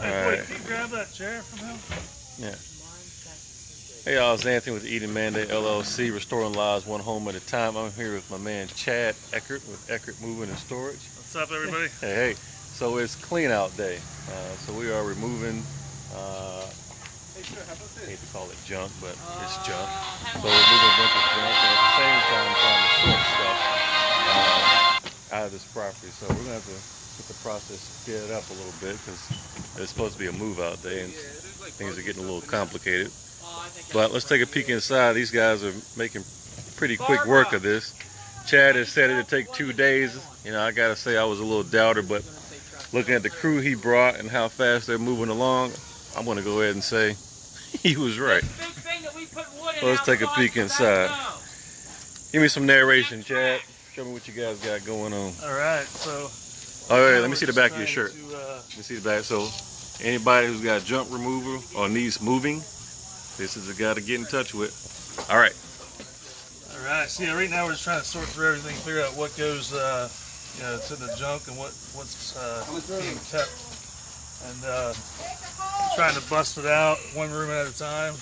Wait, can you grab that chair from him? Yeah. Hey y'all, it's Anthony with Eden Mandate LLC, restoring lives one home at a time. I'm here with my man Chad Eckert with Eckert Moving and Storage. What's up, everybody? Hey. So it's clean out day. So we are removing, I hate to call it junk, but it's junk. So we're moving a bunch of junk and at the same time trying to sort stuff out of this property. So we're going to have to get the process sped up a little bit because it's supposed to be a move out day and things are getting a little complicated. But let's take a peek inside. These guys are making pretty quick work of this. Chad has said it'd take 2 days. You know, I gotta say I was a little doubter, but looking at the crew he brought and how fast they're moving along, I'm gonna go ahead and say he was right. So let's take a peek inside. Give me some narration, Chad. Show me what you guys got going on. All right, so. All right, let me see the back of your shirt. Let me see the back. So, anybody who's got junk removal or needs moving, this is the guy to get in touch with. All right. All right. So yeah, right now we're just trying to sort through everything, figure out what goes, you know, to the junk and what's being kept, and trying to bust it out one room at a time.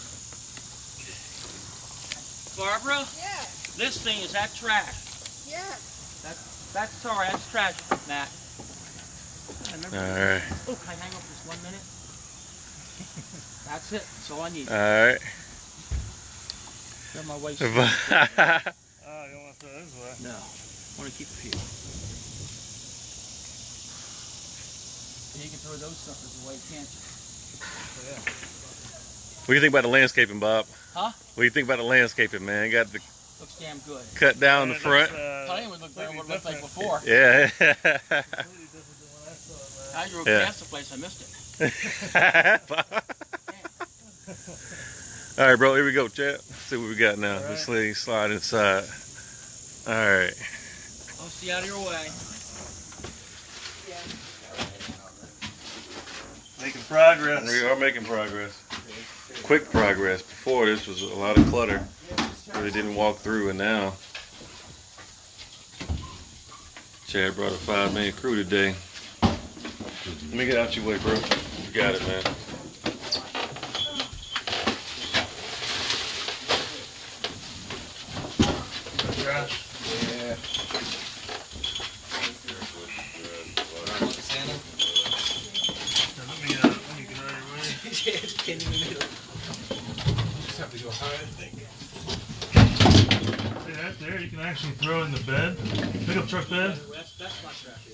Barbara? Yes. This thing is that trash. Yes. That's sorry. That's trash, Matt. All right. Oh, can I hang up just 1 minute? That's it. That's all I need. All right. Throw my waste. Oh, you don't want to throw this away. No. I want to keep a few. You can throw those suckers away, can't you? Yeah. What do you think about the landscaping, Bob? Huh? What do you think about the landscaping, man? Got the Looks damn good. cut down the front. I think it would look better than what it looked like before. Yeah. I drove past the place. I missed it. All right, bro. Here we go, Chad. Let's see what we got now. Right. This lady slide inside. All right. I'll see out of your way. Making progress. We are making progress. Quick progress. Before this was a lot of clutter. Really didn't walk through, and now Chad brought a 5-man crew today. Let me get out your way, bro. You got it, man. Trash. Yeah. Let me get out of your way. Just have to go high, I think. See that there? You can actually throw in the bed. Pickup truck bed. That's my trash.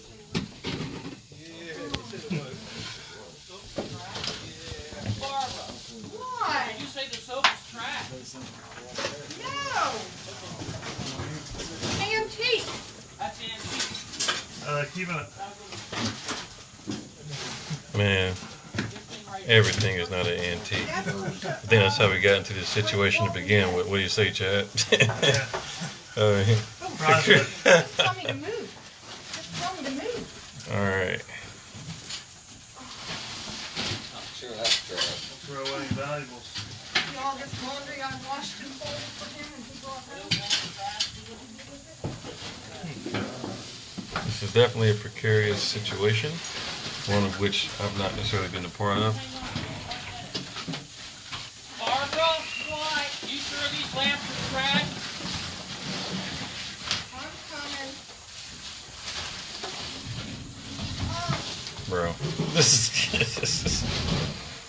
Why? Did you say the soap is trash? No. Antique. That's antique. Keeping it. Man, everything is not an antique. I think that's how we got into this situation to begin with. What do you say, Chad? Project. Just tell me to move. Just tell me to move. All right. Sure, that's trash. Throw away valuables. See all this laundry I washed and folded for him and he brought home? This is definitely a precarious situation, one of which I've not necessarily been a part of. Barbara, why? You sure these lamps are trash? I'm coming. Bro, this is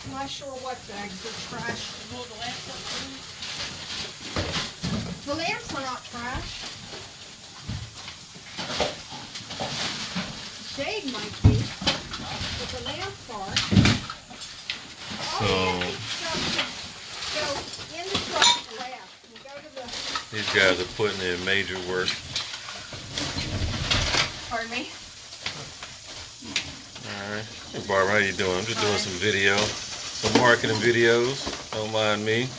I'm not sure what bags are trash. Well, the lamps are clean. The lamps are not trash. The shade might be, but the lamps are. So Go in the truck left and go to the. these guys are putting in major work. Pardon me. All right. Hey, Barbara, how you doing? I'm just doing some video, some marketing videos. Don't mind me.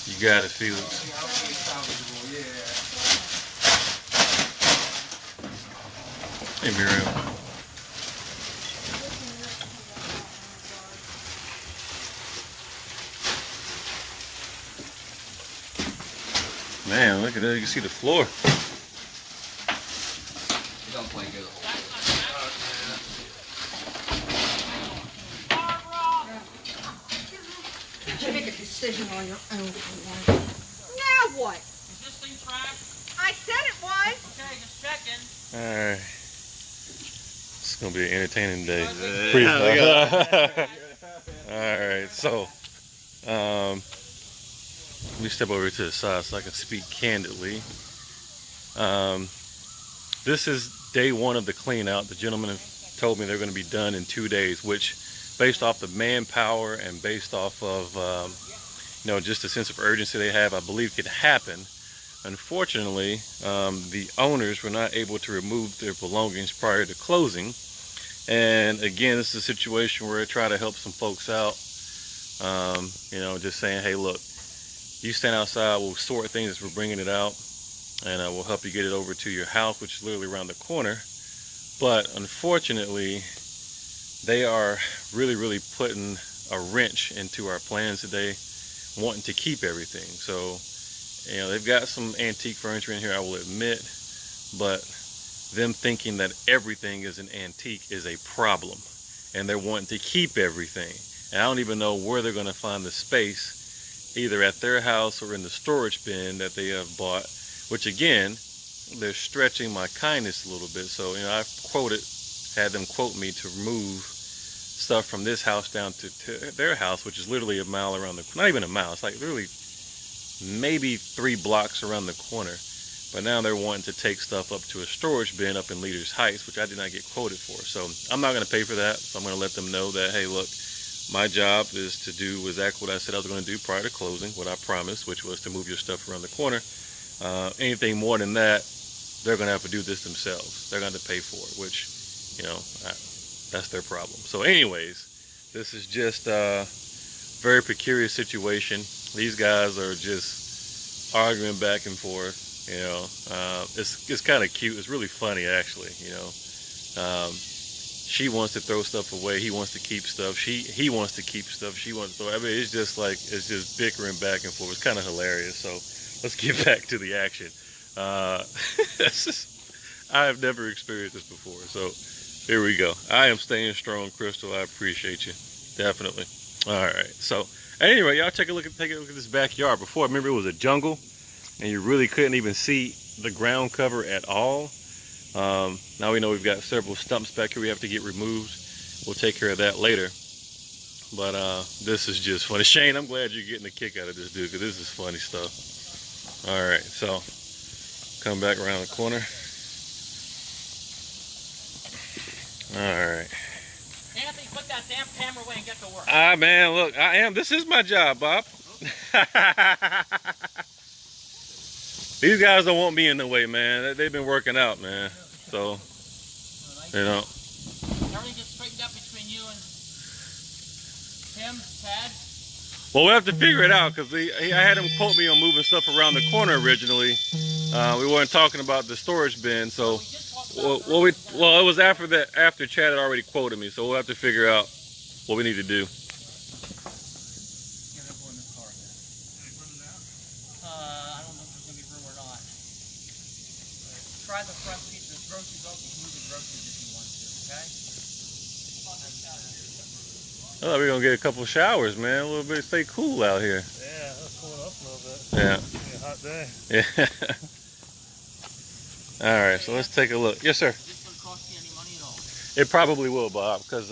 You got it, Felix. Hey, Miriam. Man, look at that. You can see the floor. You don't play good. You make a decision on your own. Now what? Is this thing tracked? I said it was. Okay, just checking. Alright. It's going to be an entertaining day. Alright, so. Let me step over to the side so I can speak candidly. This is day one of the clean out. The gentleman told me they're going to be done in 2 days, which based off the manpower and based off of you know, just the sense of urgency they have, I believe could happen. Unfortunately, the owners were not able to remove their belongings prior to closing. And again, this is a situation where I try to help some folks out. You know, just saying, hey, look, you stand outside, we'll sort things as we're bringing it out, and we'll help you get it over to your house, which is literally around the corner. But unfortunately, they are really putting a wrench into our plans today, wanting to keep everything. So, you know, they've got some antique furniture in here, I will admit, but them thinking that everything is an antique is a problem, and they're wanting to keep everything. And I don't even know where they're going to find the space, either at their house or in the storage bin that they have bought, which again, they're stretching my kindness a little bit. So, you know, I've had them quote me to move stuff from this house down to their house, which is literally a mile around the, not even a mile, it's like literally maybe 3 blocks around the corner. But now they're wanting to take stuff up to a storage bin up in Leaders Heights, which I did not get quoted for. So I'm not going to pay for that. So I'm going to let them know that, hey, look, my job is to do exactly what I said I was going to do prior to closing, what I promised, which was to move your stuff around the corner. Anything more than that, they're going to have to do this themselves. They're going to pay for it, which, you know, that's their problem. So anyways, this is just a very peculiar situation. These guys are just arguing back and forth. You know, it's kind of cute. It's really funny, actually. You know, she wants to throw stuff away. He wants to keep stuff. He wants to keep stuff. She wants to throw. I mean, it's just like, it's just bickering back and forth. It's kind of hilarious. So let's get back to the action. I have never experienced this before. So here we go. I am staying strong, Crystal. I appreciate you. Definitely. All right. So anyway, y'all take a look at this backyard. Before, I remember it was a jungle, and you really couldn't even see the ground cover at all. Now we know we've got several stumps back here we have to get removed. We'll take care of that later. But this is just funny. Shane, I'm glad you're getting a kick out of this, dude, because this is funny stuff. All right, so come back around the corner. All right. Anthony, put that damn camera away and get to work. Man, look, this is my job, Bob. These guys don't want me in the way, man. They've been working out, man. So, you know. Everything just straightened up between you and him, Tad? Well, we'll have to figure it out, because I had him quote me on moving stuff around the corner originally. We weren't talking about the storage bin, so well, it was after that. After Chad had already quoted me, so we'll have to figure out what we need to do. Try the front seat. There's groceries open. You can move the groceries if you want to, okay? I thought we were going to get a couple showers, man. A little bit, stay cool out here. Yeah, that's cooling up a little bit. Yeah. It's gonna be a hot day. Yeah. All right, so let's take a look. Yes, sir. Is this going to cost you any money at all? It probably will, Bob, because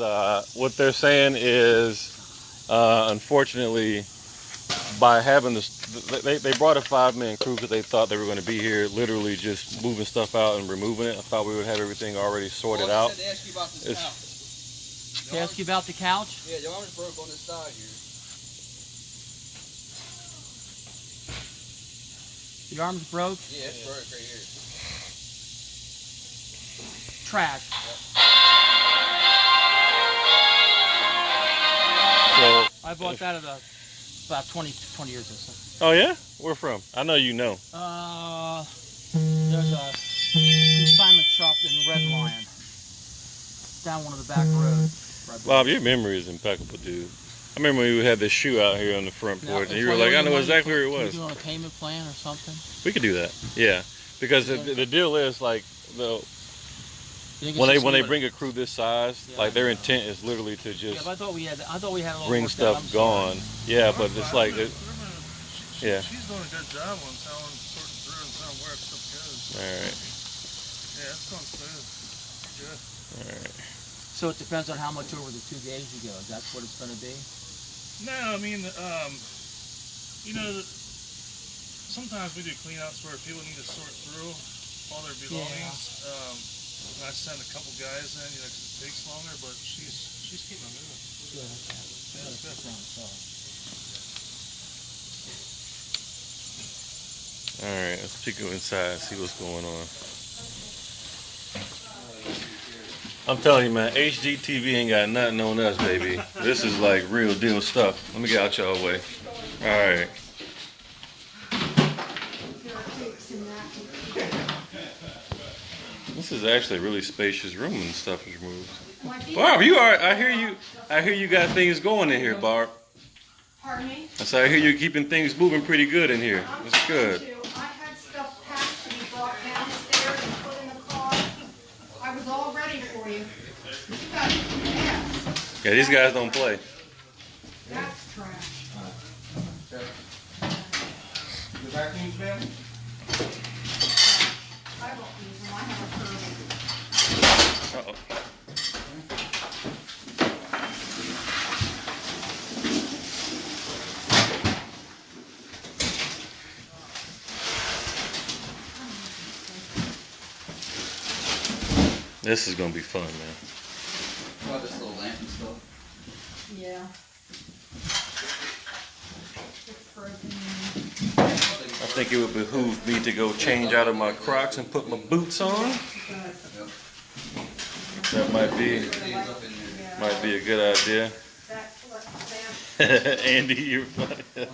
what they're saying is, unfortunately, by having this, they brought a 5-man crew because they thought they were going to be here literally just moving stuff out and removing it. I thought we would have everything already sorted out. They asked you about this couch. They ask you about the couch? Yeah, the arm's broke on this side here. The arm's broke? Yeah, it's broke right here. Trash. So, I bought that at about 20 years or so. oh yeah? Where from? I know you know. There's a consignment shop in Red Lion. Down one of the back roads. Bob, your memory is impeccable, dude. I remember when we had this shoe out here on the front porch, and you were like, I know exactly where it was. Can we do on a payment plan or something? We could do that, yeah. Because the deal is like when they bring a crew this size, like their intent is literally to just Yeah, but I thought we had a little bring worked out. stuff gone. Yeah, but it's like yeah. She's doing a good job on sorting through and telling where stuff goes. All right. Yeah, it's going smooth. Good. All right. So it depends on how much over the 2 days you go. That's what it's going to be? No, I mean, you know, sometimes we do cleanouts where people need to sort through all their belongings. And I send a couple guys in, you know, 'cause it takes longer, but she's keeping them moving. Good, okay. Yeah, it's good. All right, let's check go inside, see what's going on. I'm telling you, man, HGTV ain't got nothing on us, baby. This is like real deal stuff. Let me get out y'all way. All right. This is actually a really spacious room and stuff is moved. Barb, you are. I hear you got things going in here, Barb. Pardon me? So I hear you keeping things moving pretty good in here. It's good. I had stuff packed to be brought downstairs and put in the car. I was all ready for you. You got yes. Yeah, these guys don't play. That's trash. The vacuum man? I won't use them. I have a curly. Uh-oh. This is gonna be fun, man. Oh, this little lamp and stuff. Yeah. It's broken. I think it would behoove me to go change out of my Crocs and put my boots on. That might be a good idea. That's what Sam Andy, you're funny. put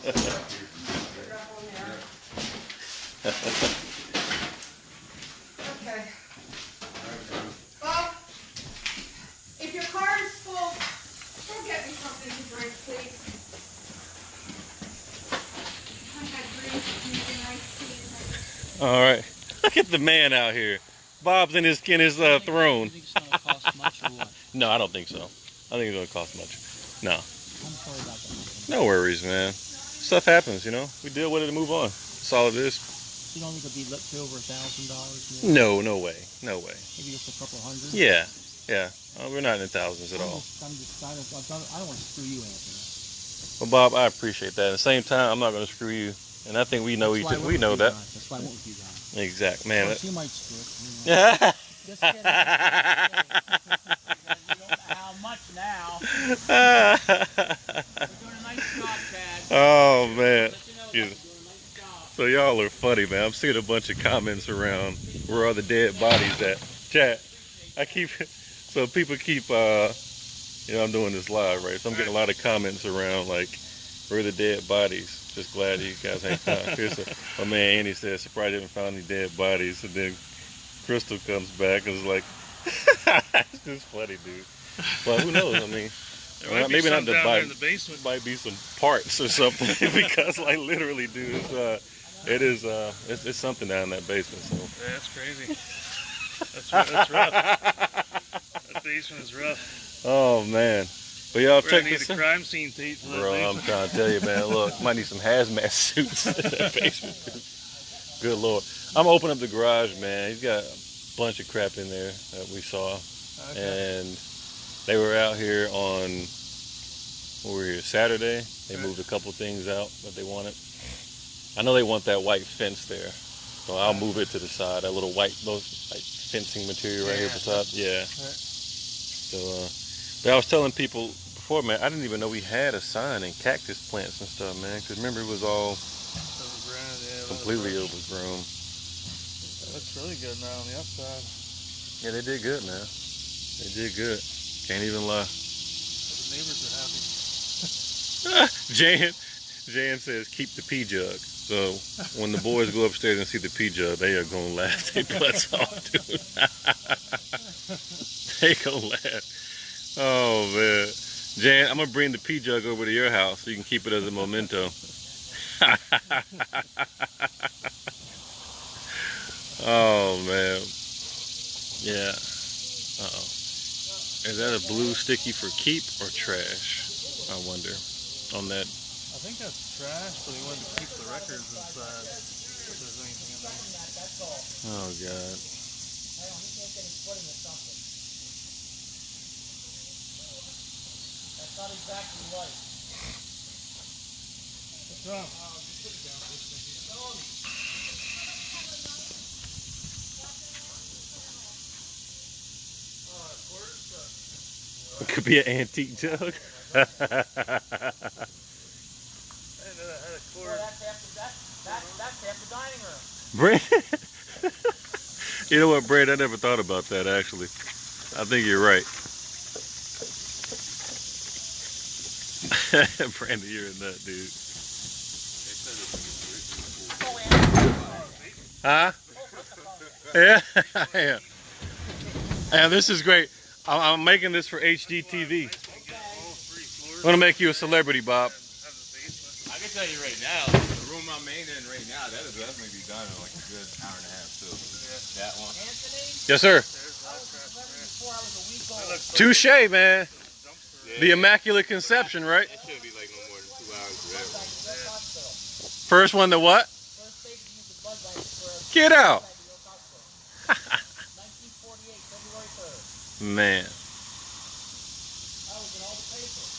up on there. Okay. Bob, if your car is full, go get me something to drink, please. I had drinks, maybe nice tea. All right, look at the man out here. Bob's in his throne. You think it's going to cost much or what? No, I don't think so. I think it's gonna cost much. No, I'm sorry about that. no worries, man. Stuff happens, you know. We deal with it and move on. That's all it is. You don't think it'll be lipped to over $1,000 more? No, no way, no way. Maybe just a couple hundred? Yeah, yeah. We're not in the thousands at all. I don't want to screw you, Anthony. Well, Bob, I appreciate that. At the same time, I'm not gonna screw you, and I think we know That's why I went we with know you that. guys. That's why I went with you guys. Exact, man. Well, she might screw it. You know. Just kidding. You don't know how much now. We're doing a nice job, Chad. Oh man. Let you know Yeah. we're doing a nice job. So y'all are funny, man. I'm seeing a bunch of comments around. Where are the dead bodies at? Chat. So people keep, I'm doing this live, right? So I'm getting a lot of comments around, like, where are the dead bodies? Just glad you guys ain't found. My man Andy said, surprised you haven't found any dead bodies. And then Crystal comes back and is like, it's just funny, dude. But who knows? I mean, maybe not the down there body. in the basement. Might be some parts or something because, like, literally, dude, it's something down in that basement. So Yeah, that's crazy. That's rough. That basement is rough. oh man, but y'all We're check gonna need this a out. crime scene tape for that Bro, I'm basement. trying to tell you, man. Look, might need some hazmat suits in that basement. Good lord. I'm gonna open up the garage, man. He's got a bunch of crap in there that we saw, and they were out here on. We were here Saturday. They moved a couple things out that they wanted. I know they want that white fence there, so I'll move it to the side. That little white, fencing material right here beside. Yeah. So, but I was telling people before, man, I didn't even know we had a sign and cactus plants and stuff, man. Because remember, it was all Overgrown, yeah, completely overgrown. It looks really good now on the outside. Yeah, they did good, man. They did good. Can't even lie. The neighbors are happy. Jan says, keep the pee jug. So when the boys go upstairs and see the pee jug, they are going to laugh their butts off, dude. They going to laugh. Oh, man. Jan, I'm gonna bring the pea jug over to your house so you can keep it as a memento. Oh man. Yeah. Uh-oh. Is that a blue sticky for keep or trash? I wonder. On that. I think that's trash, but he wanted to keep the records inside. If there's anything in there. Oh god. That's not exactly right. What's wrong? It could be an antique jug. I didn't know that had a Boy, cord. that's half the dining room. Brand, you know what, Brad? I never thought about that actually. I think you're right. Brandon, you're a nut, dude. Huh? Yeah. Yeah. And this is great. I'm making this for HGTV. I'm gonna make you a celebrity, Bob. I can tell you right now, the room I'm in right now, that is definitely be done in like a good hour and a half too. That one. Anthony, Yes, sir. before I was a week old. Touche, man. The Immaculate Conception, right? That shouldn't be like no more than 2 hours for that one. First one to what? First baby used the Bud Light for Get out. 1948, February 3rd. Man. I was in all the papers.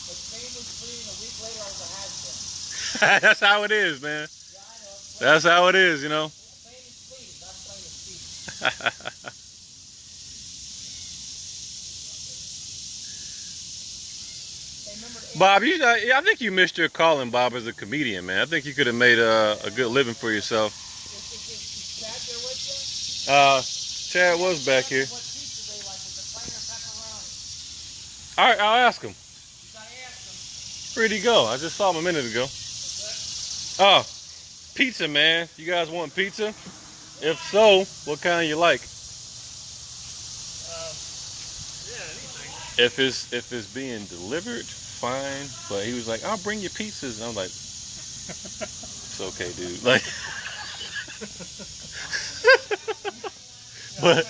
The train was cleaning a week later, I was a has-been. That's how it is, man. Yeah, I know. That's how it is, you know. Plain is please, not plain is speech. Hey, remember the Bob, I think you missed your calling, Bob, as a comedian, man. I think you could have made a good living for yourself. is Chad there with you? Chad was back here. What pizza they like? Is it plain or pepperoni? All right, I'll ask him. You gotta ask them. Where'd he go? I just saw him a minute ago. Oh, pizza, man. You guys want pizza? If so, what kind you like? Yeah, anything. If it's being delivered, fine. But he was like, "I'll bring you pizzas." And I'm like, "It's okay, dude." Like, but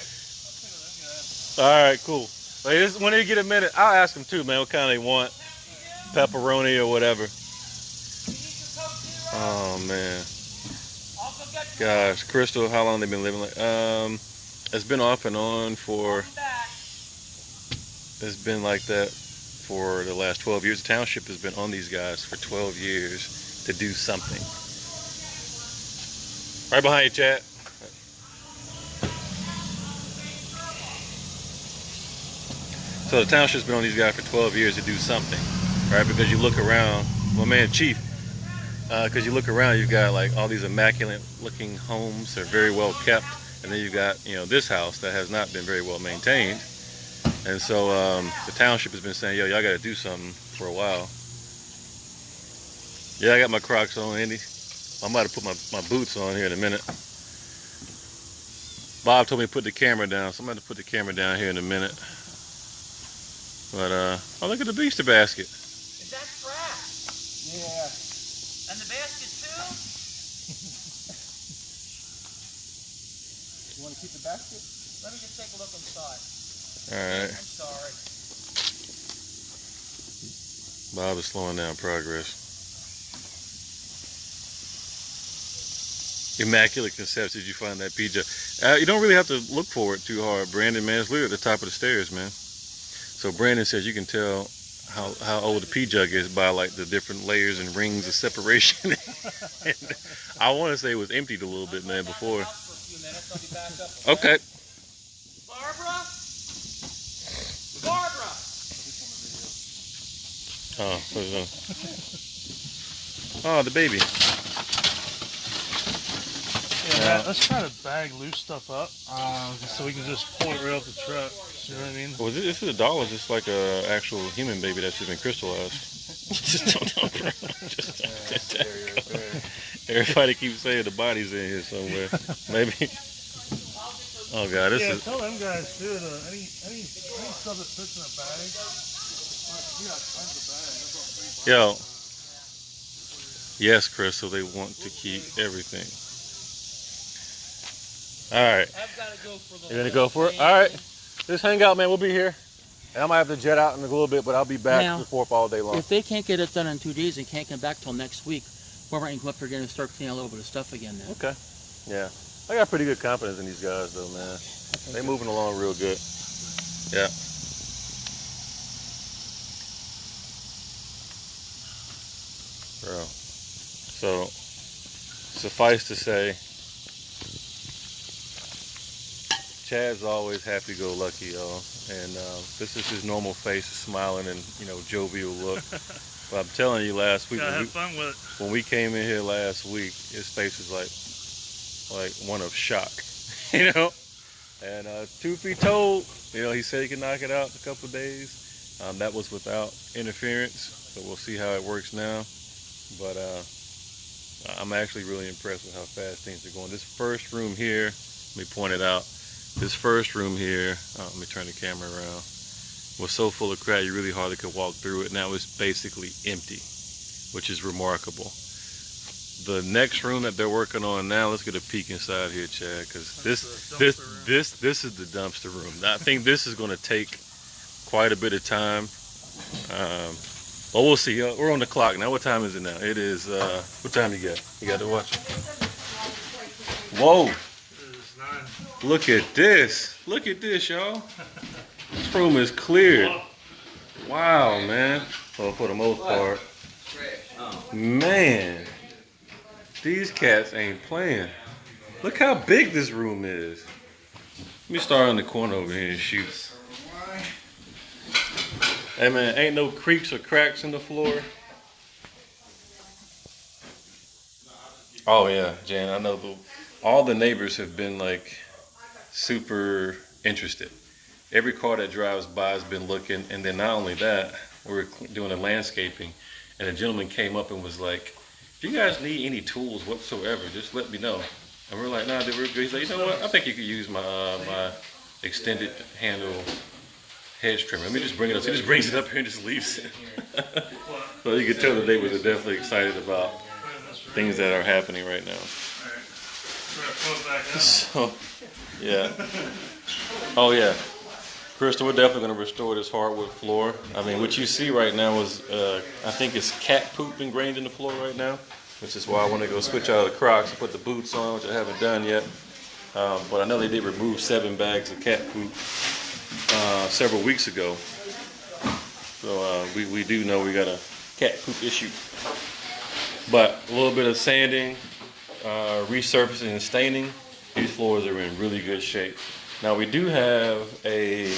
all right, cool. Like, when they get a minute, I'll ask them too, man. What kind they want? Pepperoni or whatever. Oh man. Gosh, Crystal, how long they been living like? It's been off and on for. It's been like that for the last 12 years. The township has been on these guys for 12 years to do something. Right behind you, Chad. So the township's been on these guys for 12 years to do something, right? Because you look around, my man Chief, because you look around, you've got like all these immaculate looking homes. They're very well kept. And then you've got, this house that has not been very well maintained. And so the township has been saying, yo, y'all got to do something for a while. Yeah, I got my Crocs on, Andy. I'm about to put my boots on here in a minute. Bob told me to put the camera down, so I'm going to put the camera down here in a minute. But, oh, look at the Beaster basket. Is that trash? Yeah. And the basket too? You want to keep the basket? Let me just take a look inside. All right. I'm sorry. Bob is slowing down progress. Immaculate Conception. Did you find that PJ? You don't really have to look for it too hard, Brandon, man. It's literally at the top of the stairs, man. So Brandon says you can tell how old the pea jug is by like the different layers and rings of separation. And I want to say it was emptied a little bit, man, before. Okay. Barbara? Barbara! Oh, oh, the baby. Yeah, let's try to bag loose stuff up so we can just pull it right off the truck. You know what I mean? Was this is a doll? Is this like a actual human baby that's been crystallized? Just don't know. Everybody keeps saying the body's in here somewhere. Maybe. Oh God, this Yeah, is. tell them guys too. Any stuff that fits in a bag, Yo. Yes, Crystal, they want to keep everything. All right. I've got to go for the You're going to go for it? All right. Just hang out, man. We'll be here. And I might have to jet out in a little bit, but I'll be back Now, before all day long. If they can't get it done in 2 days and can't come back till next week, we're going to come up here again and start cleaning a little bit of stuff again then. Okay. Yeah. I got pretty good confidence in these guys, though, man. They moving along real good. Yeah. Bro. So, suffice to say, Chad's always happy-go-lucky, y'all. And this is his normal face, smiling and, you know, jovial look. But I'm telling you, last week, Gotta have fun with it. when we came in here last week, his face was like one of shock, you know. And truth be told, you know, he said he could knock it out in a couple of days. That was without interference, so we'll see how it works now. But I'm actually really impressed with how fast things are going. This first room here, let me point it out. This first room here, let me turn the camera around, was so full of crap you really hardly could walk through it. Now it's basically empty, which is remarkable. The next room that they're working on now, let's get a peek inside here, Chad, because this is the dumpster room. I think this is going to take quite a bit of time. Well, we'll see. We're on the clock now. What time is it now? It is, what time you got? You got to watch. Whoa. Look at this. Look at this, y'all. This room is cleared. Wow, man. Well, for the most part. Man. These cats ain't playing. Look how big this room is. Let me start in the corner over here and shoot. Hey man, ain't no creaks or cracks in the floor. Oh yeah, Jan, I know all the neighbors have been like super interested. Every car that drives by has been looking, and then not only that, we were doing the landscaping, and a gentleman came up and was like, if you guys need any tools whatsoever, just let me know. And we're like, nah, dude, we're good. He's like, you know what? I think you could use my my extended handle hedge trimmer. Let me just bring it up. So he just brings it up here and just leaves it. So you can tell the neighbors are definitely excited about things that are happening right now. So, yeah. Oh yeah. Crystal, we're definitely going to restore this hardwood floor. I mean, what you see right now is, I think it's cat poop ingrained in the floor right now, which is why I want to go switch out of the Crocs and put the boots on, which I haven't done yet. But I know they did remove 7 bags of cat poop several weeks ago. So we do know we got a cat poop issue. But a little bit of sanding, resurfacing and staining, these floors are in really good shape. Now we do have a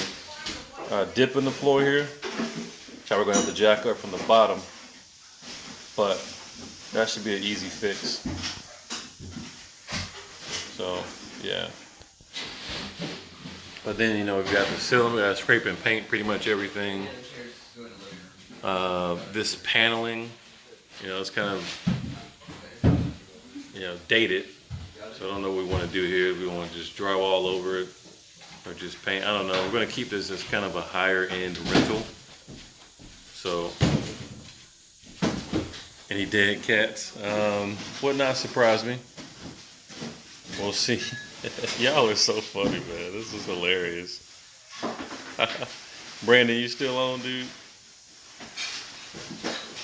dip in the floor here, which we're going to have to jack up from the bottom, but that should be an easy fix. So yeah. But then, you know, we've got the ceiling, we got to scrape and paint pretty much everything. This paneling, you know, it's kind of, you know, dated. So I don't know what we want to do here. We want to just drywall over it or just paint. I don't know. We're going to keep this as kind of a higher end rental. So, any dead cats would not surprise me. We'll see. Y'all are so funny, man. This is hilarious. Brandon, you still on, dude?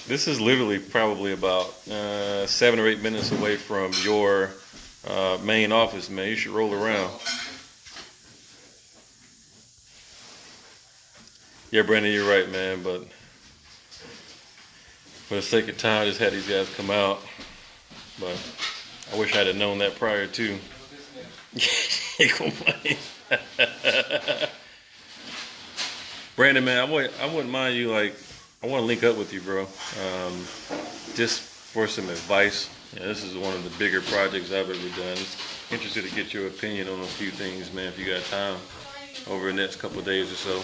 This is literally probably about 7 or 8 minutes away from your main office, man. You should roll around. Yeah, Brandon, you're right, man. But for the sake of time, I just had these guys come out. But I wish I'd have known that prior to. Brandon, man, I wouldn't mind you, like, I want to link up with you, bro. Just for some advice. Yeah, this is one of the bigger projects I've ever done. Interested to get your opinion on a few things, man, if you got time over the next couple of days or so,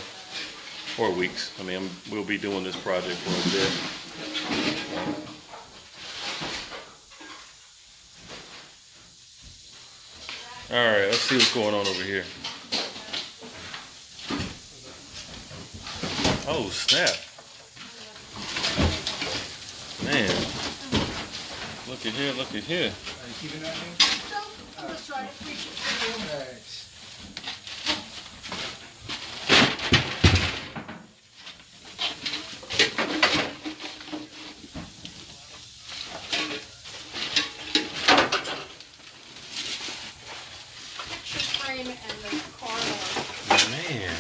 or weeks. I mean, we'll be doing this project for a bit. All right, let's see what's going on over here. Oh, snap. Man, look at here, look at here. Are you keeping that thing? So, I'm gonna try to reach it. Thanks. Picture frame and the car door. Man,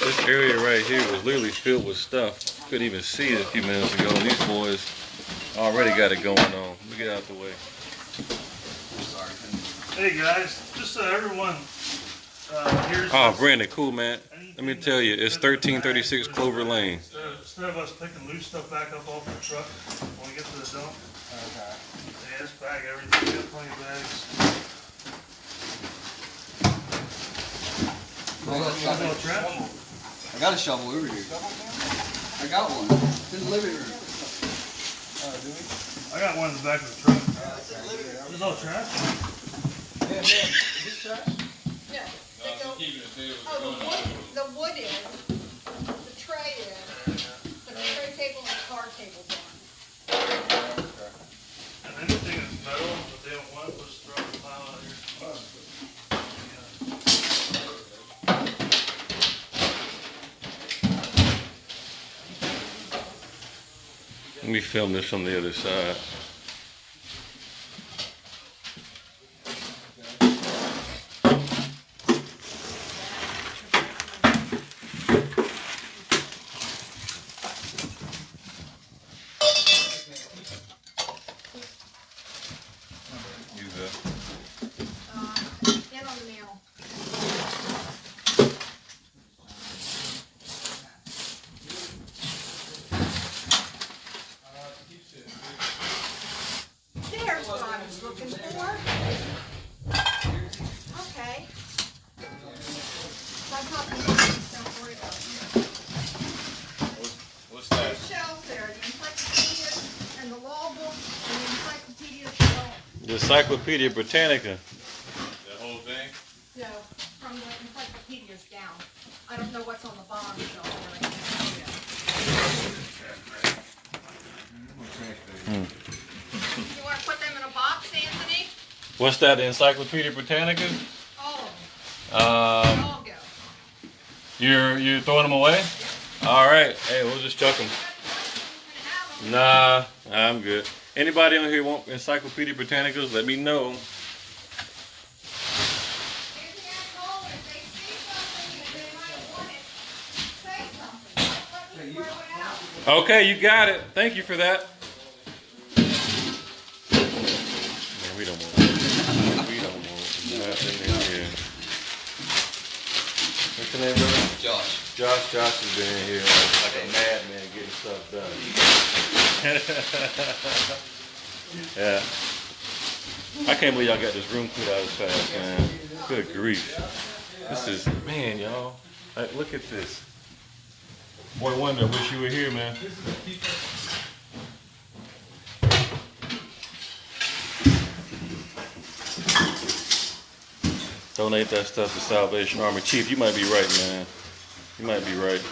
this area right here was literally filled with stuff. Couldn't even see it a few minutes ago. These boys already got it going on. Let me get out the way. Sorry. Hey guys, just so everyone here's. Oh, Brandon, cool, man. Let me tell you, it's 1336 Clover Lane. Instead of us picking loose stuff back up off the truck when we get to the dump, Okay. they just bag everything. We got plenty of bags. No trash. I got a shovel over here. I got one. It's in the living room. I got one in the back of the truck. There's no trash. Yeah, man. Is this trash? No, they don't. Oh, the wood is, the tray is, but the tray table and the card table's on. And anything that's metal that they don't want, we'll just throw in the pile out here. Let me film this from the other side. In on the nail. There's what I was looking for. Okay. My copy, don't worry about it. What's that? The shelf there, the encyclopedia and the law book and the encyclopedia shelf. The Encyclopedia Britannica. That whole thing? No, from the encyclopedias down. I don't know what's on the bottom shelf right now. You want to put them in a box, Anthony? What's that, the Encyclopedia Britannica? All of them. They Um, all go. you're throwing them away? All right. Hey, we'll just chuck them. You can have them. Nah, I'm good. Anybody on here want Encyclopedia Britannicas? Let me know. If you have call, if they see something that they might want it, say something. Don't let me throw it out. Okay, you got it. Thank you for that. Man, we don't want nothing in here. What's your name, brother? Josh. Josh has been in here like a madman getting stuff done. Yeah. I can't believe y'all got this room cleared out as fast, man. Good grief. This is, man, y'all. Like, look at this. Boy Wonder, wish you were here, man. Donate that stuff to Salvation Army. Chief, you might be right, man. You might be right.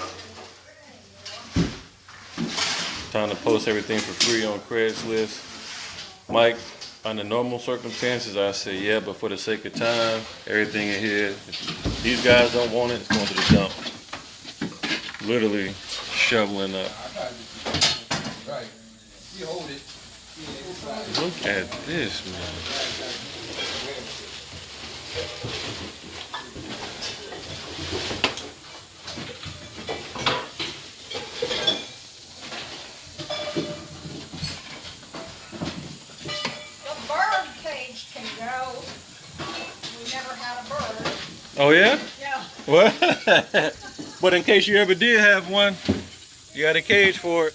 Time to post everything for free on Craigslist. Mike, under normal circumstances, I say yeah, but for the sake of time, everything in here, if these guys don't want it, it's going to the dump. Literally shoveling up. Right. You hold it. Look at this, man. The bird cage can go. We never had a bird. Oh, yeah? Yeah. What? But in case you ever did have one, you got a cage for it.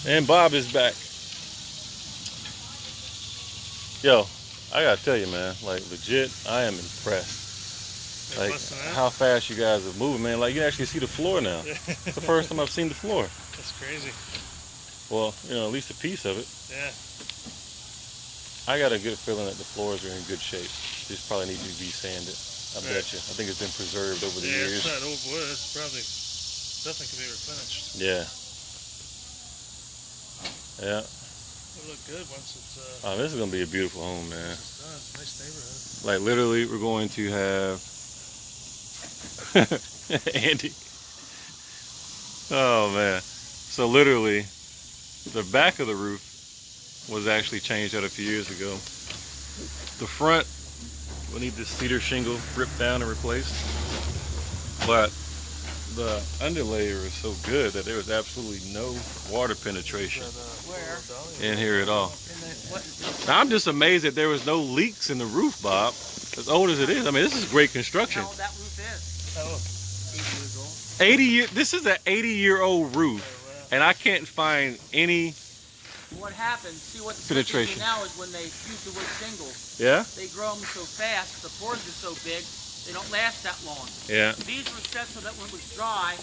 And Bob is back. Yo, I gotta tell you, man, like legit, I am impressed. Like how fast you guys are moving, man. Like you can actually see the floor now. It's the first time I've seen the floor. That's crazy. Well, you know, at least a piece of it. Yeah. I got a good feeling that the floors are in good shape. Just probably need to be sanded. I bet you. I think it's been preserved over the Yeah, years. it's that old wood. It's probably definitely can be replenished. Yeah. Yeah. It'll look good once it's Oh, this is gonna be a beautiful home, man. it's done. It's a nice neighborhood. Like literally, we're going to have Andy. Oh man. So literally, the back of the roof was actually changed out a few years ago. The front, we need this cedar shingle ripped down and replaced. But the underlayer is so good that there was absolutely no water penetration in here at all. Now, I'm just amazed that there was no leaks in the roof, Bob. As old as it is, I mean, this is great construction. How old that roof is? Oh, 8 years old. This is an 80-year-old roof, and I can't find any What happens, see what's penetration now is when they use the wood shingles, Yeah? they grow them so fast, the pores are so big, they don't last that long. Yeah. These were set so that when it was dry,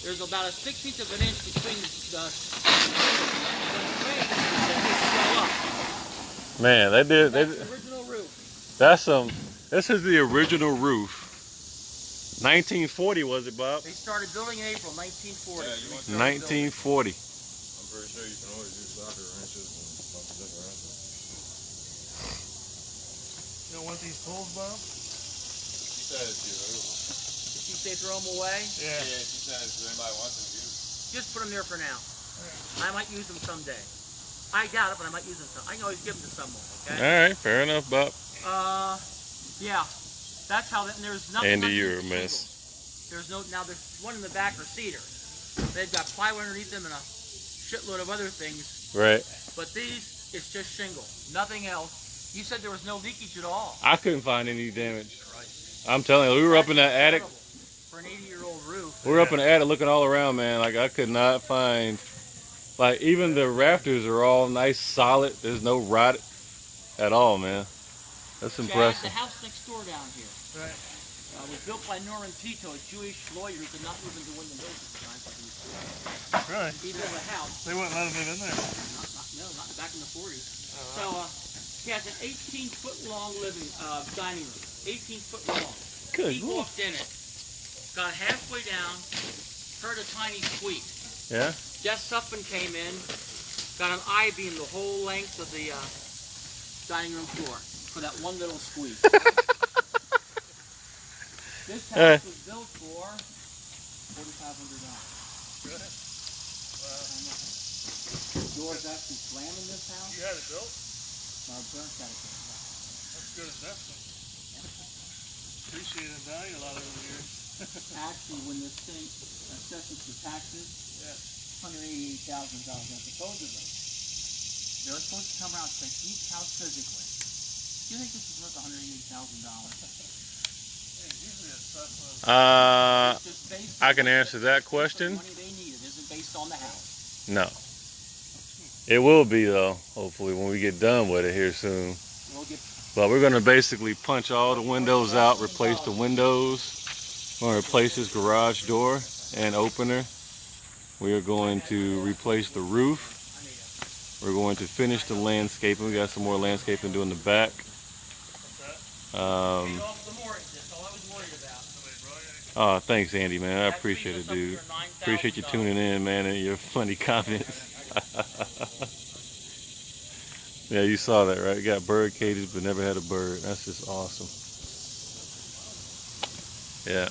there's about a 1/16 of an inch between the Man, they did. That's the original roof. That's some. This is the original roof. 1940 was it, Bob? They started building in April 1940. Yeah, you want 1940. I'm pretty sure you can always use socket wrenches and something different. you don't want these tools, Bob? She said it's you. Did you say throw them away? Yeah. Yeah, she said if anybody wants them, use Just put them there for now. I might use them someday. I doubt it, but I might use them some. I can always give them to someone, okay? All right, fair enough, Bob. Yeah. That's how that, and there's nothing. Andy, underneath you're a the mess. shingles. There's no, now there's one in the back are cedar. They've got plywood underneath them and a shitload of other things. Right. But these, it's just shingle. Nothing else. You said there was no leakage at all. I couldn't find any damage. I'm telling you, we were up in that attic. For an 80-year-old roof. We were up in the attic looking all around, man. Like I could not find. Like even the rafters are all nice, solid. There's no rot at all, man. That's Chad, impressive. the house next door down here Right. was built by Norman Tito, a Jewish lawyer who could not move into Wyndham Hills at the time. Really? He built a house. They wouldn't let him move in there. Not back in the 40s. So he has an 18-foot long dining room. 18-foot long. Good He Lord. walked in it, got halfway down, heard a tiny squeak. Yeah. Jess Suffin came in, got an I-beam the whole length of the dining room floor for that one little squeak. This house was built for $4,500. Really? Doors actually slam in this house. You had it built? My parents got it built. That's a good investment. Appreciated value a lot over the years. Actually, when this thing assesses the taxes, $188,000. Now, supposedly, they're supposed to come around and check each house physically. Do you think this is worth $188,000? Usually assessment. It's just based I on can answer that the question. money they need. It isn't based on the house. No. It will be though, hopefully when we get done with it here soon. We'll get But we're gonna basically punch all the windows out, replace the windows. We're gonna replace this garage door and opener. We are going to replace the roof. We're going to finish the landscaping. We got some more landscaping to do in the back. off the mortgage. That's all I was worried about. Oh, thanks, Andy, man. I appreciate it, dude. Appreciate you tuning in, man, and your funny comments. Yeah, you saw that, right? You got bird cages, but never had a bird. That's just awesome. Yeah.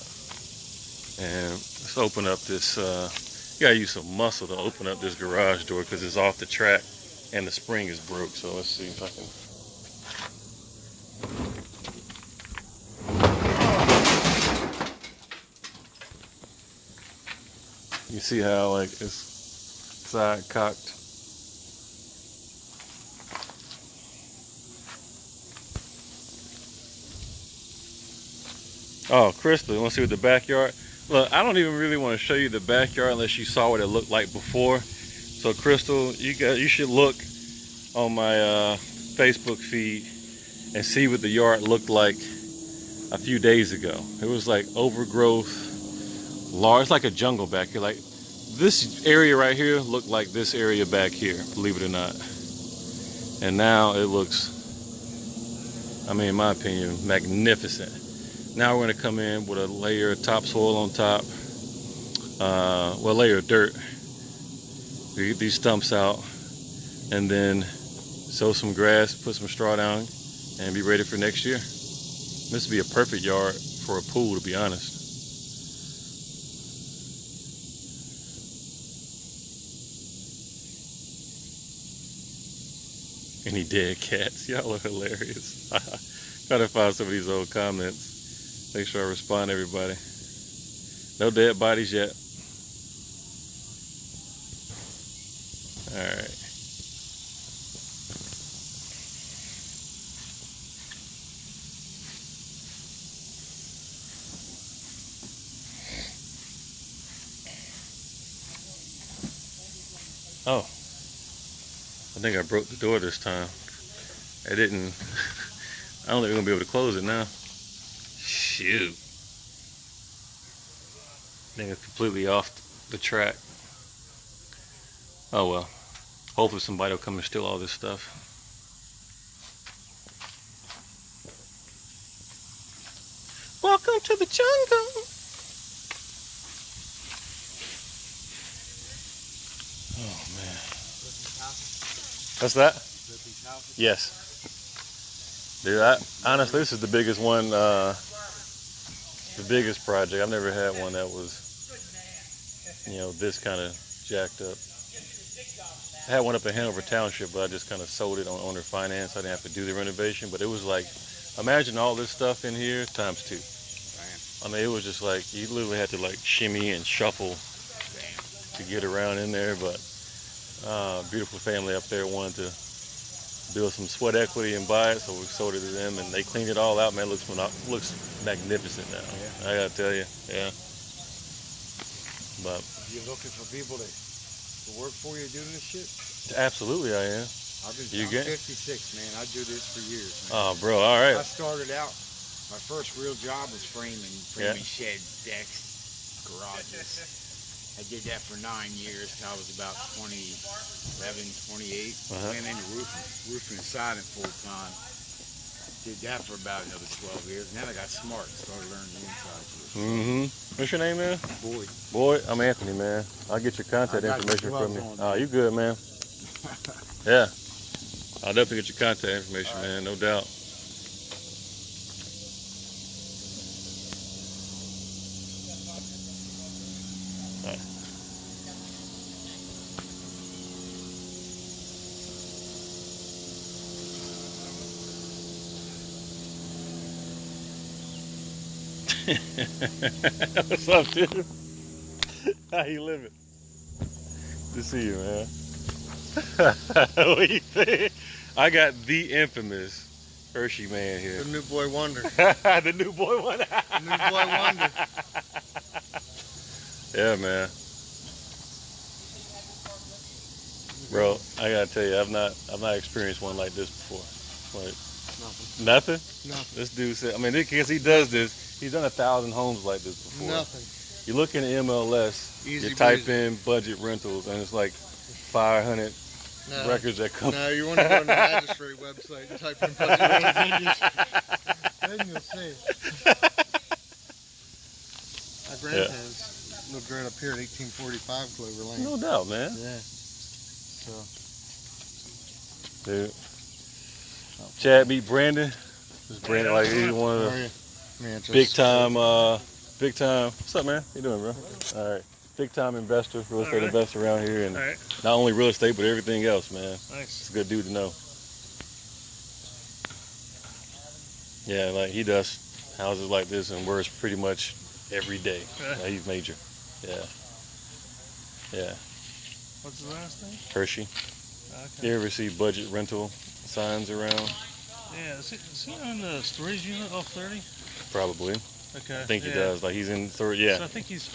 And let's open up this. You gotta use some muscle to open up this garage door because it's off the track and the spring is broke. So let's see if I can. You see how like it's side cocked. Oh, Crystal, you want to see what the backyard? Look, I don't even really want to show you the backyard unless you saw what it looked like before. So, Crystal, you should look on my Facebook feed and see what the yard looked like a few days ago. It was like overgrowth, large. It's like a jungle back here. Like this area right here looked like this area back here, believe it or not. And now it looks, I mean, in my opinion, magnificent. Now we're going to come in with a layer of topsoil on top, well, a layer of dirt. We get these stumps out, and then sow some grass, put some straw down, and be ready for next year. This would be a perfect yard for a pool, to be honest. Any dead cats? Y'all are hilarious. Gotta find some of these old comments. Make sure I respond to everybody. No dead bodies yet. Alright. Oh, I think I broke the door this time. I didn't. I don't think we're gonna be able to close it now. Shoot. I think it's completely off the track. Oh well. Hopefully somebody will come and steal all this stuff. Welcome to the jungle. Oh man. What's that? Yes. Dude, honestly, this is the biggest one, the biggest project. I've never had one that was, you know, this kind of jacked up. I had one up in Hanover Township, but I just kind of sold it on owner finance. I didn't have to do the renovation, but it was like, imagine all this stuff in here times 2. I mean, it was just like, you literally had to like shimmy and shuffle to get around in there, but beautiful family up there wanted to build some sweat equity and buy it, so we sold it to them, and they cleaned it all out. Man, it looks magnificent now. Yeah. I gotta tell you, yeah. But you're looking for people to work for you doing this shit? Absolutely, I am. I'm 56, man. I do this for years, man. Oh, bro, all right. I started out, my first real job was framing sheds, decks, garages. I did that for 9 years till I was about 27, 28. Went into roofing and siding full time. Did that for about another 12 years. And then I got smart and started learning the inside. What's your name, man? Boyd. Boyd? I'm Anthony, man. I'll get your contact information from you. Oh, you good, man. Yeah. I'll definitely get your contact information, man. No doubt. What's up, dude? How you living? Good to see you, man. What you think? I got the infamous Hershey man here. The new boy wonder. The new boy wonder. The new boy wonder. Yeah, man. Bro, I gotta tell you, I've not experienced one like this before. Like, nothing? Nothing. This dude said, I mean, because he does this. He's done 1,000 homes like this before. Nothing. You look in the MLS, Easy you type breezy. in budget rentals, and it's like 500 records that come. No, you want to go on the magistrate website and type in budget rentals. Then you'll see. My grandparents lived right up here at 1845 Clover Lane. No doubt, man. Yeah. So. Dude. Chad, meet Brandon. This is Brandon, like he's one of the big time. What's up, man? How you doing, bro? All right. Big time investor, real estate investor around here, and not only real estate but everything else, man. Nice. It's a good dude to know. Yeah, like he does houses like this and works pretty much every day. He's major. Yeah. Yeah. What's the last name? Hershey. Okay. You ever see budget rental signs around? Yeah, is he on the storage unit off 30? Probably. Okay. I think he does. Like he's in third. Yeah. So I think he's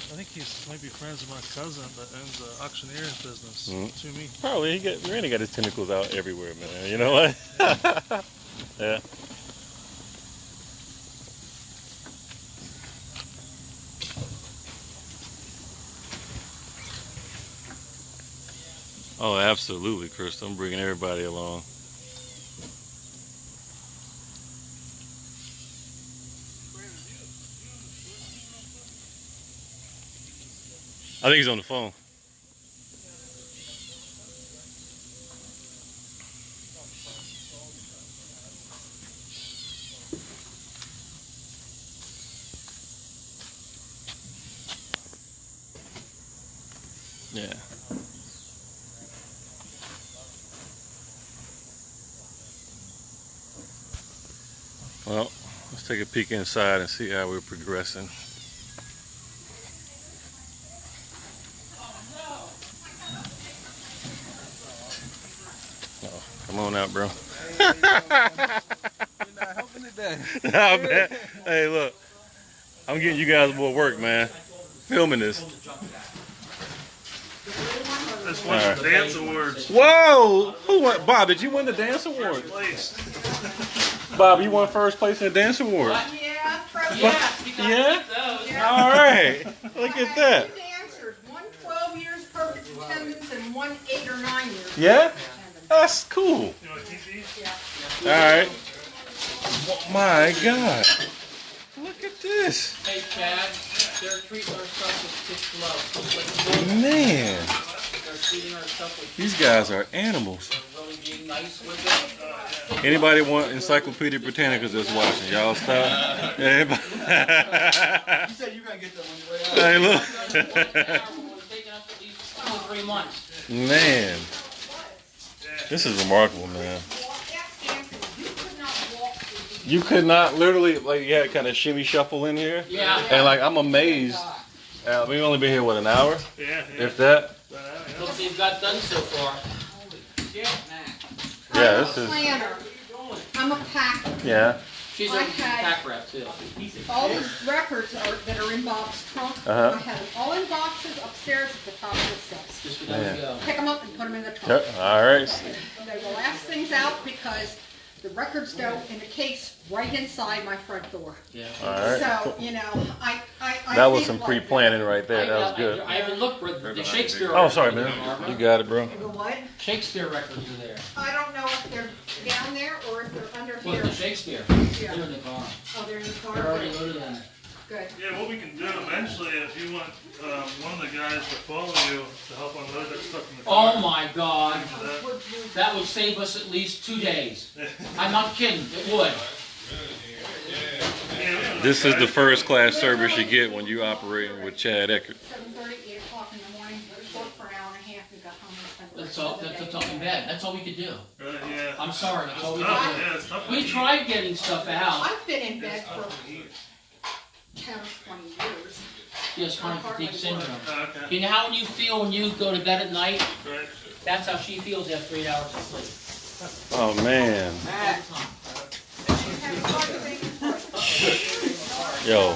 maybe friends with my cousin that owns the auctioneering business. To me. Probably Randy got his tentacles out everywhere, man. You know what? Yeah. Oh, absolutely, Chris. I'm bringing everybody along. I think he's on the phone. Yeah. Well, let's take a peek inside and see how we're progressing. Oh, come on out, bro. You're not helping today. Nah, man. Hey, look. I'm getting you guys more work, man. Filming this. This was the dance awards. Whoa! Who won? Bob, did you win the dance award? Place. Bob, you won first place in the dance award. Yeah, Yeah? All right. Look at that. Two dancers, one 12 years perfect attendance and one 8 or 9 years. Yeah? That's cool. You want to keep these? Yeah. All right. My God. Look at this. Hey, Chad, they're treating our stuff with stick gloves. Man, They're treating our stuff with these guys are animals. really being nice with it. Anybody want Encyclopedia Britannicas that's watching? Y'all stop. Anybody? You said you were gonna get that one way out. Hey, look. It's taken us at least 2 or 3 months. Man, this is remarkable, man. You could not literally, like, you had kind of shimmy shuffle in here. Yeah. And, like, I'm amazed. We've only been here, what, an hour? Yeah. If that? Look what they've got done so far. Yeah, this is. Planner. I'm a packer. Yeah. She's a I had- pack rat, too. All the records that are in Bob's trunk, Uh-huh. I have them all in boxes upstairs at the top of the steps. Just for them to go. Pick them up and put them in the Yeah, trunk. all right. They're the last things out because the records go in the case right inside my front door. Yeah. All right. So, you know, I That was think some like pre-planning right there. That was good. I haven't looked for the Shakespeare Oh, sorry, records. man. You got it, bro. The what? Shakespeare records are there. I don't know if they're down there or if they're under Well, here. the Shakespeare. Yeah. They're in the car. Oh, they're in the car? They're already loaded in there. Good. Yeah, what we can do eventually, if you want one of the guys to follow you to help unload that stuff in the car. Oh my God. That- That would save us at least 2 days. I'm not kidding. It would. This is the first class service you get when you operating with Chad Eckert. 7:30, 8 o'clock in the morning, worked for an hour and a half, and got home and spent the That's rest all. of the That's day. all in bed. That's all we could do. Yeah. I'm sorry. That's all we Tough, could yeah, it's tough. do. We tried getting stuff out. I've been in bed for 10 or 20 years. Just chronic fatigue syndrome. Okay. You know how you feel when you go to bed at night? Right. That's how she feels after 8 hours of sleep. Oh, man. Yo.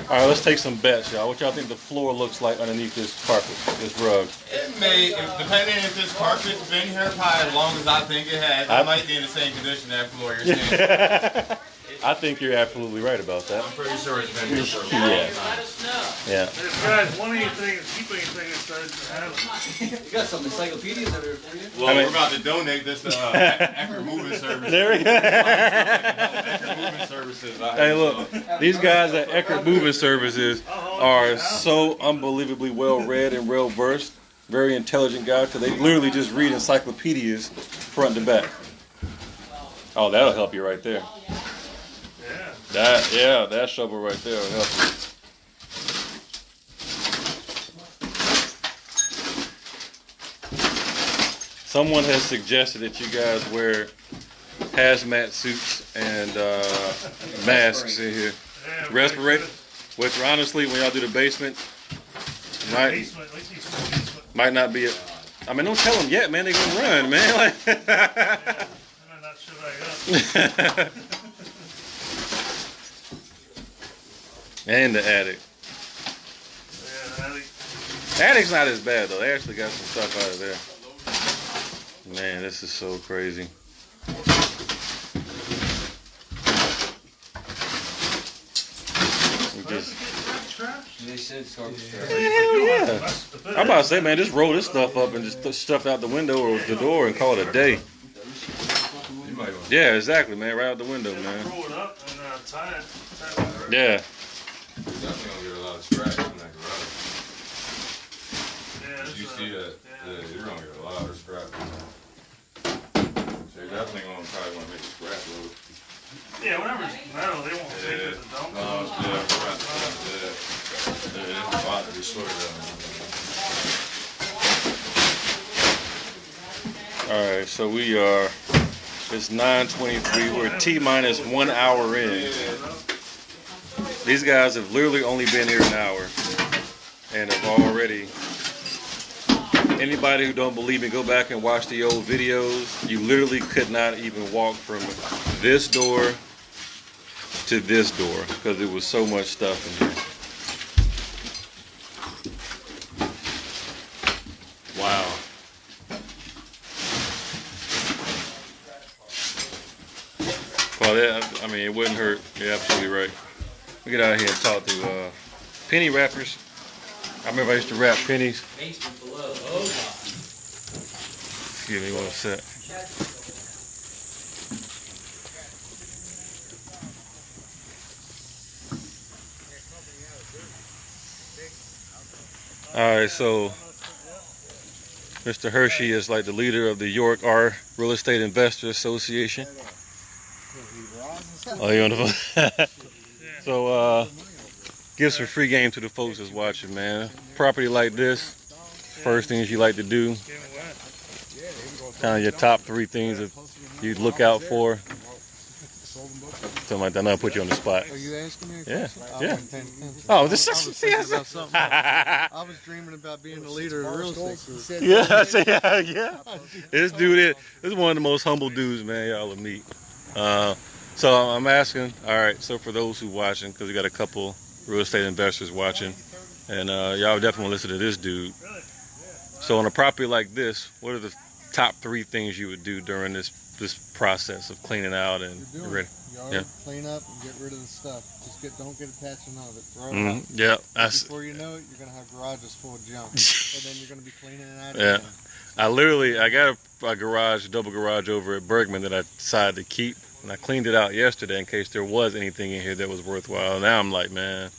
All right, let's take some bets, y'all. What y'all think the floor looks like underneath this carpet, this rug? It may, depending if this carpet's been here probably as long as I think it has, it might be in the same condition that floor you're seeing. I think you're absolutely right about that. I'm pretty sure it's been here for a long Yeah. time. Let us know. Yeah. If guys want anything, keep anything inside the house. You got some encyclopedias over there for you? Well, we're about to donate this to Eckert Moving Services. There we go. Eckert Moving Services. Hey, look, these guys at Eckert Moving Services are so unbelievably well read and well versed. Very intelligent guys, because they literally just read encyclopedias front to back. Oh, that'll help you right there. That shovel right there will help you. Someone has suggested that you guys wear hazmat suits and masks in here. Respirator, which honestly, when y'all do the basement, might not be a. I mean, don't tell them yet, man. They're gonna run, man. Like, and the attic. The attic's not as bad though. They actually got some stuff out of there. Man, this is so crazy. They said start with trash. Hell yeah. I'm about to say, man, just roll this stuff up and just stuff out the window or the door and call it a day. Yeah, exactly, man. Right out the window, man. Roll it up and tie it. Yeah. Definitely gonna get a lot of scratch in that garage. Did you see that? Yeah, you're gonna get a lot of scratch in there. So you're definitely gonna probably want to make a scrap load. Yeah, whatever's metal, they won't take it to dump. Yeah. it's about to be sorted out. All right, so we are. It's 9:23. We're T-minus 1 hour in. These guys have literally only been here an hour, and have already. Anybody who don't believe me, go back and watch the old videos. You literally could not even walk from this door to this door because there was so much stuff in here. Wow. Well, I mean, it wouldn't hurt. You're absolutely right. We get out of here and talk to penny wrappers. I remember I used to wrap pennies. Give me 1 sec. All right, so Mr. Hershey is like the leader of the York R Real Estate Investor Association. Oh, you on the phone? So, give some free game to the folks that's watching, man. Property like this, first things you like to do. Kind of your top 3 things that you'd look out for. Something like that. I'll put you on the spot. Are you asking me a Yeah, question? yeah. I Oh, this was is thinking about something. I was dreaming about being the leader of the real estate group. Yeah, I say, yeah. This dude is one of the most humble dudes, man. Y'all will meet. So I'm asking. All right. So for those who watching, because we got a couple real estate investors watching, and y'all definitely want to listen to this dude. So on a property like this, what are the top 3 things you would do during this process of cleaning out and ready? Yard, clean up and get rid of the stuff. Just don't get attached to none of it. Throw it out. Yeah. Before you know it, you're gonna have garages full of junk, and then you're gonna be cleaning it out. Yeah. I got a garage, double garage over at Bergman that I decided to keep, and I cleaned it out yesterday in case there was anything in here that was worthwhile. Now I'm like, man,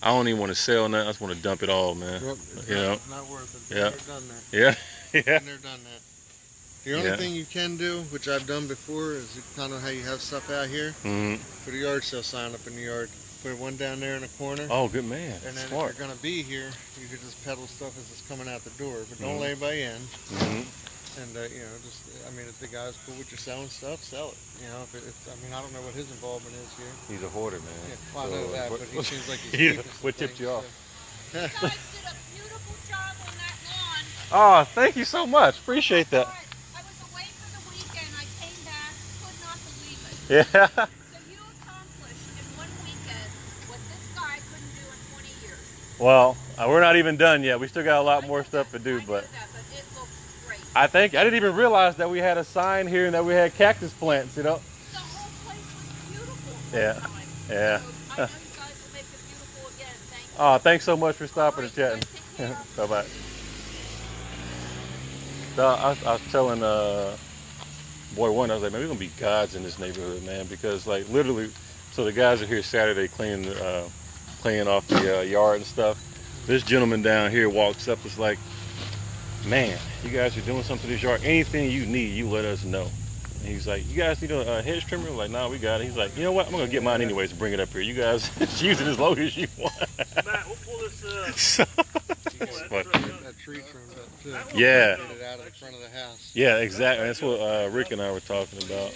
I don't even want to sell nothing. I just want to dump it all, man. Yep, it's not worth it. Yeah. They've done that. Yeah. Yeah. They've done that. The only thing you can do, which I've done before, is kind of how you have stuff out here. Put a yard sale sign up in the yard. Put one down there in the corner. Oh, good man. And then Smart. if you're going to be here, you could just peddle stuff as it's coming out the door. But don't let anybody in. And, you know, just, I mean, if the guy's cool with you selling stuff, sell it. You know, I mean, I don't know what his involvement is here. He's a hoarder, man. Yeah, well, I know that, but he seems like he's what tipped you off? You guys did a beautiful job on that lawn. Oh, thank you so much. Appreciate that. I was away for the weekend. I came back, could not believe it. Yeah. So you accomplished in one weekend what this guy couldn't do in 20 years. Well, we're not even done yet. We still got a lot more stuff to do, but It looks great. I didn't even realize that we had a sign here and that we had cactus plants, you know? The whole place was beautiful. Yeah. Yeah. So I know you guys will make it beautiful again. Thank you. Oh, thanks so much for stopping and chatting. Bye-bye. So I was telling boy one, I was like, man, we're gonna be gods in this neighborhood, man, because like literally, so the guys are here Saturday cleaning off the yard and stuff. This gentleman down here walks up, it's like, man, you guys are doing something to this yard. Anything you need, you let us know. And he's like, you guys need a hedge trimmer? I'm like, nah, we got it. He's like, you know what? I'm gonna get mine anyways and bring it up here. You guys use it as long as you want. Matt, we'll pull this. That tree trimmed up too. Yeah. Get it out of the front of the house. Yeah, exactly. That's what Rick and I were talking about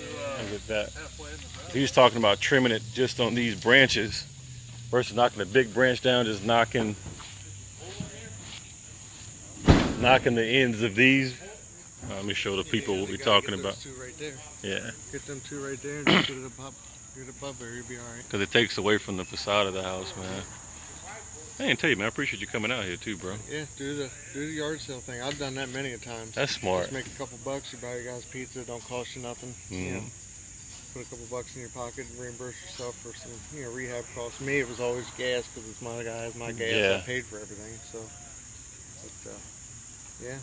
with that. He was talking about trimming it just on these branches versus knocking the big branch down, just knocking the ends of these. Let me show the people what we're talking about. Two right there. Yeah. Get them 2 right there and just put it above there. You'll be all right. Because it takes away from the facade of the house, man. I didn't tell you, man. I appreciate you coming out here too, bro. Yeah, do the yard sale thing. I've done that many a times. That's smart. Just make a couple bucks. You buy your guys pizza. Don't cost you nothing. You know, put a couple bucks in your pocket and reimburse yourself for some, rehab costs. Me, it was always gas because it's my guys, my gas. Yeah. I paid for everything. So, but yeah.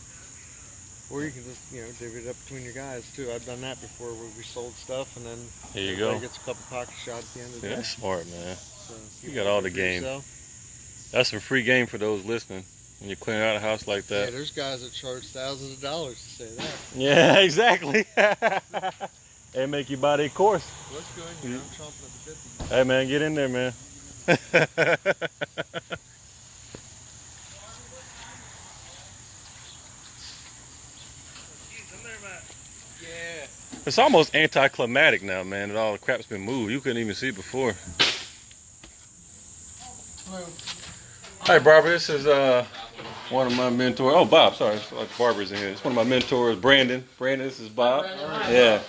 Or you can just, divvy it up between your guys too. I've done that before where we sold stuff and then Here you go. gets a couple pocket shots at the end of the day. That's smart, man. So, You got all the game. That's some free game for those listening. When you clean out a house like Yeah, that. there's guys that charge thousands of dollars to say that. Yeah, exactly. They make you buy their course. Let's go in here. I'm chomping at the bit. Hey, man, get in there, man. Yeah. It's almost anticlimactic now, man, that all the crap's been moved. You couldn't even see it before. Hi, Barbara. This is one of my mentors. Oh, Bob, sorry. Barbara's in here. It's one of my mentors, Brandon. Brandon, this is Bob. Yeah.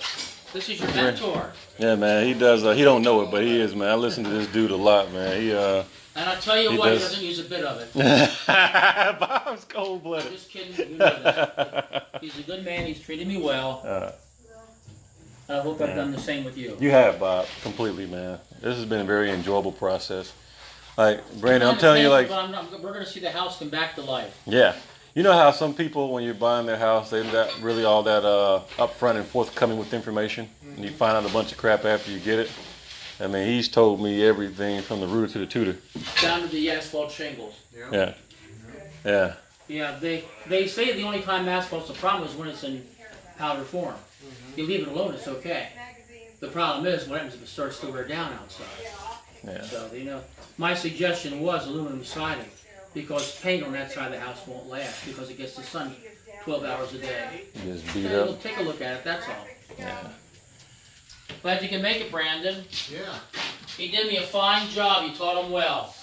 This is your mentor. Yeah, man. He does. He don't know it, but he is, man. I listen to this dude a lot, man. He And I'll tell you what, he doesn't use a bit of it. Bob's cold-blooded. Just kidding. You know that. He's a good man. He's treated me well. I hope I've done the same with you. You have, Bob, completely, man. This has been a very enjoyable process. Like, Brandon, I'm telling you, like, we're going to see the house come back to life. Yeah. You know how some people, when you're buying their house, they're not really all that upfront and forthcoming with information, and you find out a bunch of crap after you get it. I mean, he's told me everything from the rooter to the tutor. Down to the asphalt shingles. Yeah. Yeah. Yeah, they say the only time asphalt's a problem is when it's in powder form. You leave it alone, it's okay. The problem is what happens if it starts to wear down outside. Yeah. So, you know, my suggestion was aluminum siding, because paint on that side of the house won't last because it gets the sun 12 hours a day. Just beat up. Take a look at it, that's all. Yeah. Glad you can make it, Brandon. Yeah. He did me a fine job. You taught him well.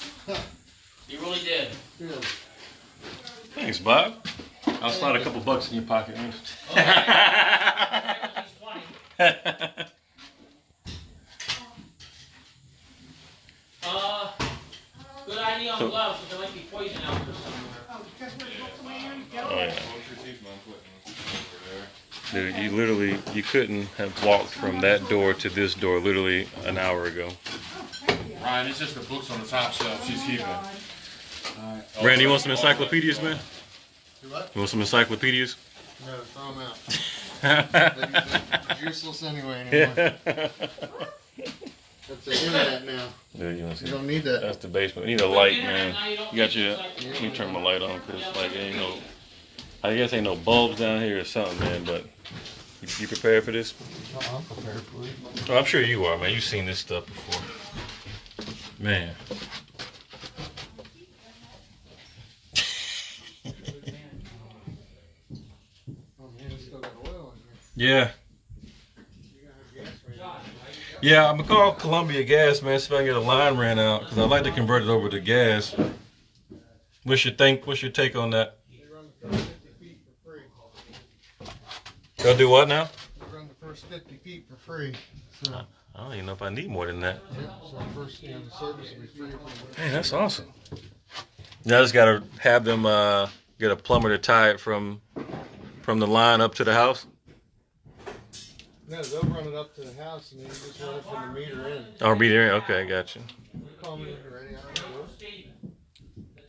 You really did. Yeah. Thanks, Bob. I'll slide a couple bucks in your pocket, man. Good idea on gloves, but there might be poison out there somewhere. Oh, yeah. Dude, you literally, you couldn't have walked from that door to this door literally an hour ago. Ryan, it's just the books on the top shelf she's keeping. Brandon, you want some encyclopedias, man? Do what? You want some encyclopedias? No, throw them out. They're useless anyway anymore. That's the internet now. Dude, You don't need that. That's the basement. We need a light, man. You got your, let me turn my light on, because like ain't no, I guess ain't no bulbs down here or something, man, but you prepared for this? Oh, I'm prepared for it. Oh, I'm sure you are, man. You've seen this stuff before. Man. Oh man, it's still got oil in Yeah. Yeah, I'm gonna call Columbia Gas, man, see if I can get a line ran out, because I'd like to convert it over to gas. What's your take on that? They run the first 50 feet for free. They'll do what now? They run the first 50 feet for free. So, I don't even know if I need more than that. yeah, so first, the service will be free. Hey, that's awesome. Now I just gotta have them get a plumber to tie it from the line up to the house. No, they'll run it up to the house and then you just run it from the meter in. Oh, be there. Okay, gotcha. You call me when you're ready. I don't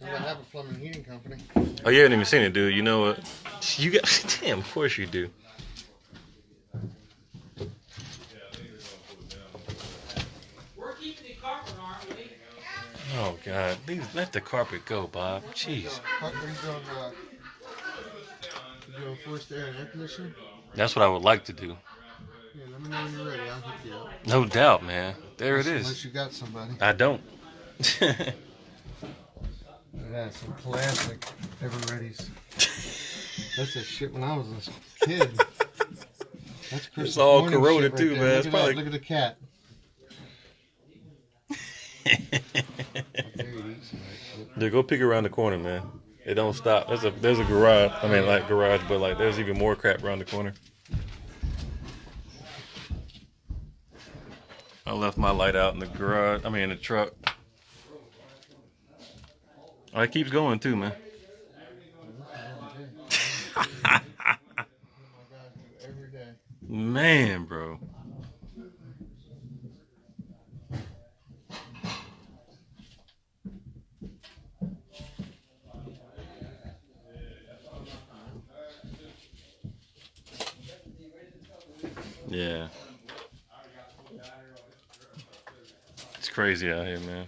know. I have a plumbing and heating company. Oh, you haven't even seen it, dude. You know what? You got damn. Of course you do. We're keeping the carpet, aren't we? Oh God, let the carpet go, Bob. Jeez. What are you doing forced air and air conditioning? That's what I would like to do. Yeah, let me know when you're ready. I'll hook you up. No doubt, man. There it is. Unless you got somebody. I don't. Look at that, some classic Ever-Ready's. That's a shit when I was a kid. That's Christmas It's all morning corroded shit right too, there. man. Look It's at probably. that. Look at the cat. There you eat some of that shit. Dude, go peek around the corner, man. It don't stop. There's a garage. I mean, like garage, but like there's even more crap around the corner. I left my light out in the garage. I mean, in the truck. Oh, it keeps going too, man. Every day. Man, bro. Yeah. It's crazy out here, man.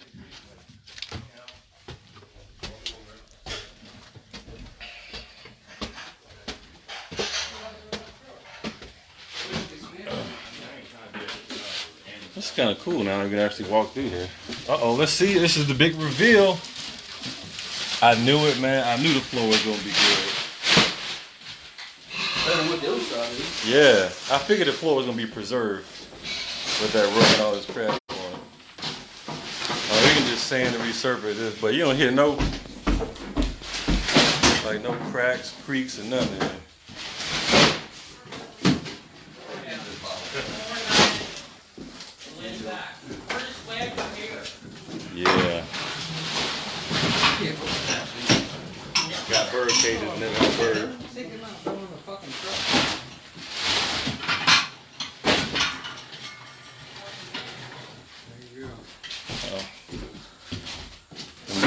This is kind of cool now. We can actually walk through here. Uh-oh, let's see. This is the big reveal. I knew it, man. I knew the floor was going to be good. Better than what the other side. Yeah, I figured the floor was gonna be preserved with that rug and all this crap on it. We can just sand and resurface this, but you don't hear no cracks, creaks, and nothing. Yeah. Got bird cages and then got bird.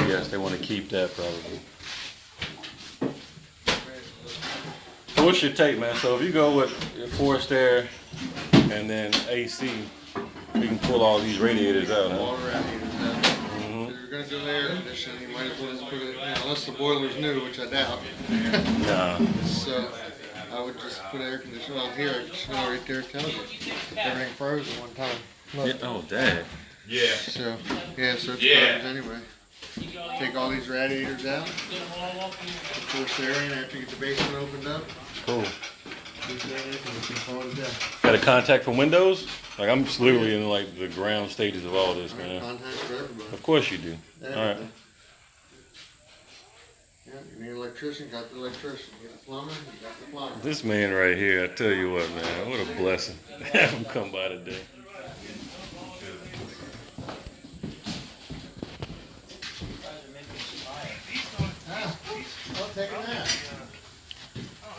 Yes, they want to keep that probably. So what's your take, man? So if you go with forced air and then AC, we can pull all these radiators out, huh? All radiators out. If you're going to do the air conditioning, you might as well just put it, unless the boiler's new, which I doubt. Nah. So I would just put air conditioner on here. Right there tells you. Everything froze at one time. Yeah, oh, dang. Yeah. So it's froze anyway. Take all these radiators out. Force air in after you get the basement opened up. Cool. Down. Got a contact for windows? Like I'm just literally in like the ground stages of all this, man. Contact for everybody. Of course you do. Everything. All right. Yeah, you need an electrician, got the electrician. You get the plumber, you got the plumber. This man right here, I tell you what, man, what a blessing. Have him come by today. Take a nap.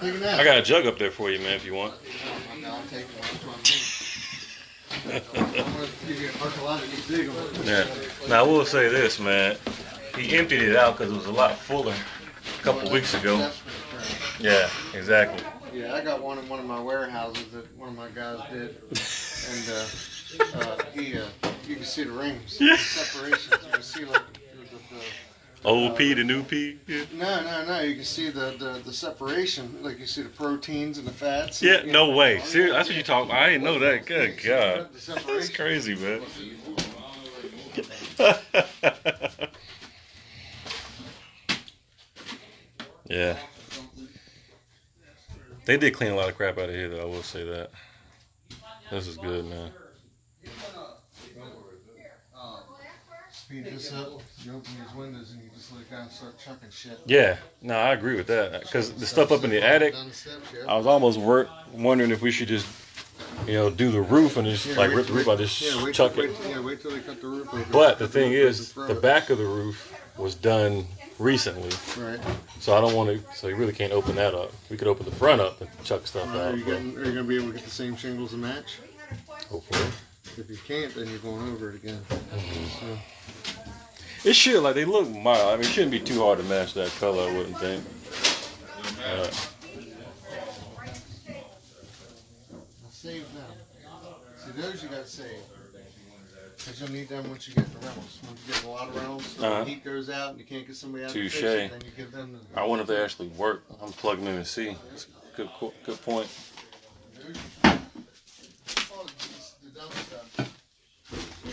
Take a nap. I got a jug up there for you, man, if you want. No, I'll take one. That's what I'm doing. I'm going to give you an archaeological dig on it. Yeah. Now I will say this, man. He emptied it out because it was a lot fuller a couple weeks ago. Yeah, exactly. Yeah, I got one in one of my warehouses that one of my guys did, and you can see the rings, the separations. You can see like the old P to new P. Yeah. No. You can see the separation, like you see the proteins and the fats. Yeah, no way. Seriously, that's what you talk about. I didn't know that. Good God, that's crazy, man. Yeah. They did clean a lot of crap out of here, though. I will say that. This is good, man. Speed this up. You open these windows and you just let it down and start chucking shit. Yeah, no, I agree with that. Because the stuff up in the attic, I was almost wondering if we should just, do the roof and just rip the roof out, just chuck it. Wait till they cut the roof over. But the thing is, the back of the roof was done recently. Right. So I don't want to, so you really can't open that up. We could open the front up and chuck stuff out. Are you going to be able to get the same shingles and match? Hopefully. If you can't, then you're going over it again. So. It should, they look mild. I mean, it shouldn't be too hard to match that color, I wouldn't think. Save them. See, those you got to save. Because you'll need them once you get the rentals. Once you get a lot of rentals, so the heat goes out and you can't get somebody out to fix it, then you give them the... I wonder if they actually work. I'm plugging in and see. That's a good point.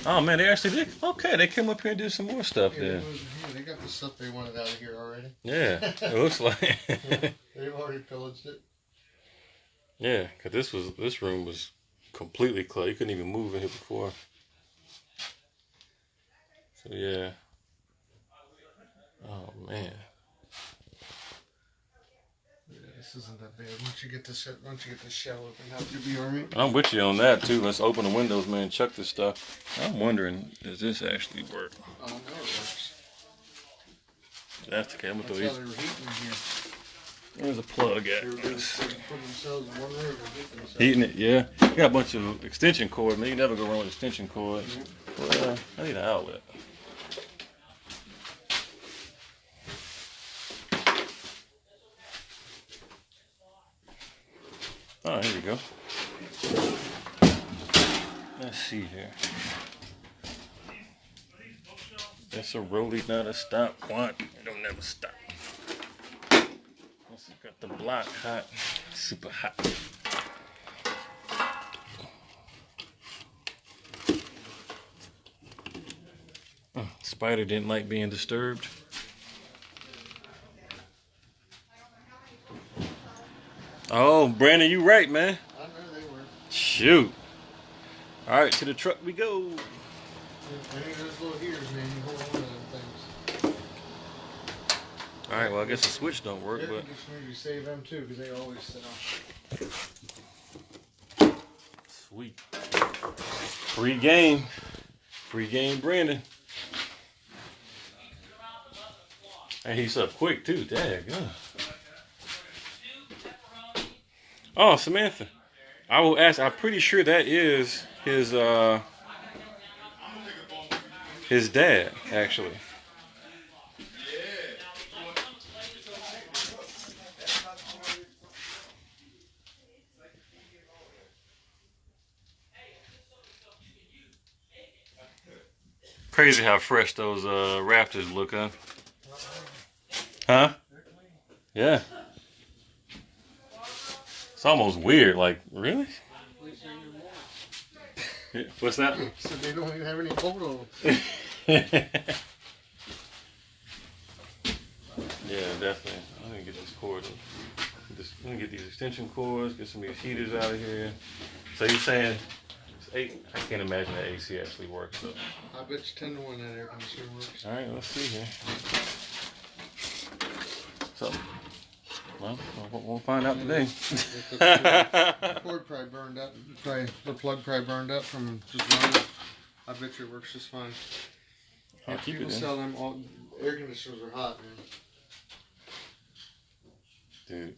Oh man, they actually did. Okay, they came up here and did some more stuff there. They got the stuff they wanted out of here already. Yeah, it looks like. They've already pillaged it. Yeah, cause this room was completely closed. You couldn't even move in here before. So yeah. Oh man. This isn't that bad. Once you get the shell open, you'll be alright. I'm with you on that too. Let's open the windows, man. Chuck this stuff. I'm wondering, does this actually work? Oh no, it works. That's okay. I'm gonna throw That's these. how they were heating in here. There's a plug at. They were putting themselves in one room and Heating it, yeah. You got a bunch of extension cords, man. You never go wrong with extension cords. Well, I need an outlet. Oh, here we go. Let's see here. That's a rolling, not a stop. Quant. It don't never stop. Once you got the block hot, super hot. Spider didn't like being disturbed. Oh, Brandon, you right, man. I know they were. Shoot. All right, to the truck we go. Any of those little ears, man, you hold on to them things. All right, well, I guess the switch don't work, Air but conditioner, you save them too, because they always sit on. sweet. Free game. Free game, Brandon. And he's up quick, too. Dang, yeah. Oh, Samantha. I will ask. I'm pretty sure that is his dad, actually. Crazy how fresh those Raptors look, huh? Huh? Yeah. It's almost weird. Like, really? What's that? So they don't even have any hold on. Yeah, definitely. I'm gonna get this cord. I'm gonna get these extension cords, get some of these heaters out of here. So you're saying I can't imagine that AC actually works though. I bet you 10 to 1 that air conditioner works. All right, let's see here. So, well, we'll find out today. The cord probably burned up. The plug probably burned up from just running. I bet you it works just fine. I'll keep People it in. sell them all. Air conditioners are hot, man. Dude.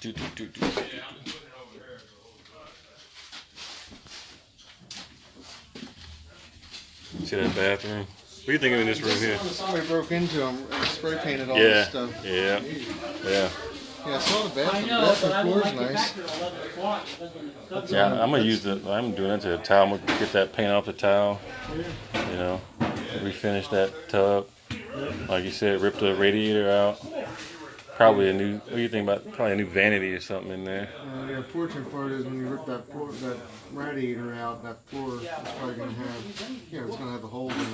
Do. See that bathroom? What are you thinking in this room here? Somebody broke into them and spray painted all Yeah, this stuff. yeah. Yeah, I saw the bathroom. The bathroom floor's nice. Yeah, I'm gonna use I'm doing it to the towel. I'm gonna get that paint off the towel. You know, refinish that tub. Like you said, rip the radiator out. Probably a new. What do you think about? Probably a new vanity or something in there. The unfortunate part is when you rip that radiator out, that floor is probably going to have, it's going to have a hole in it.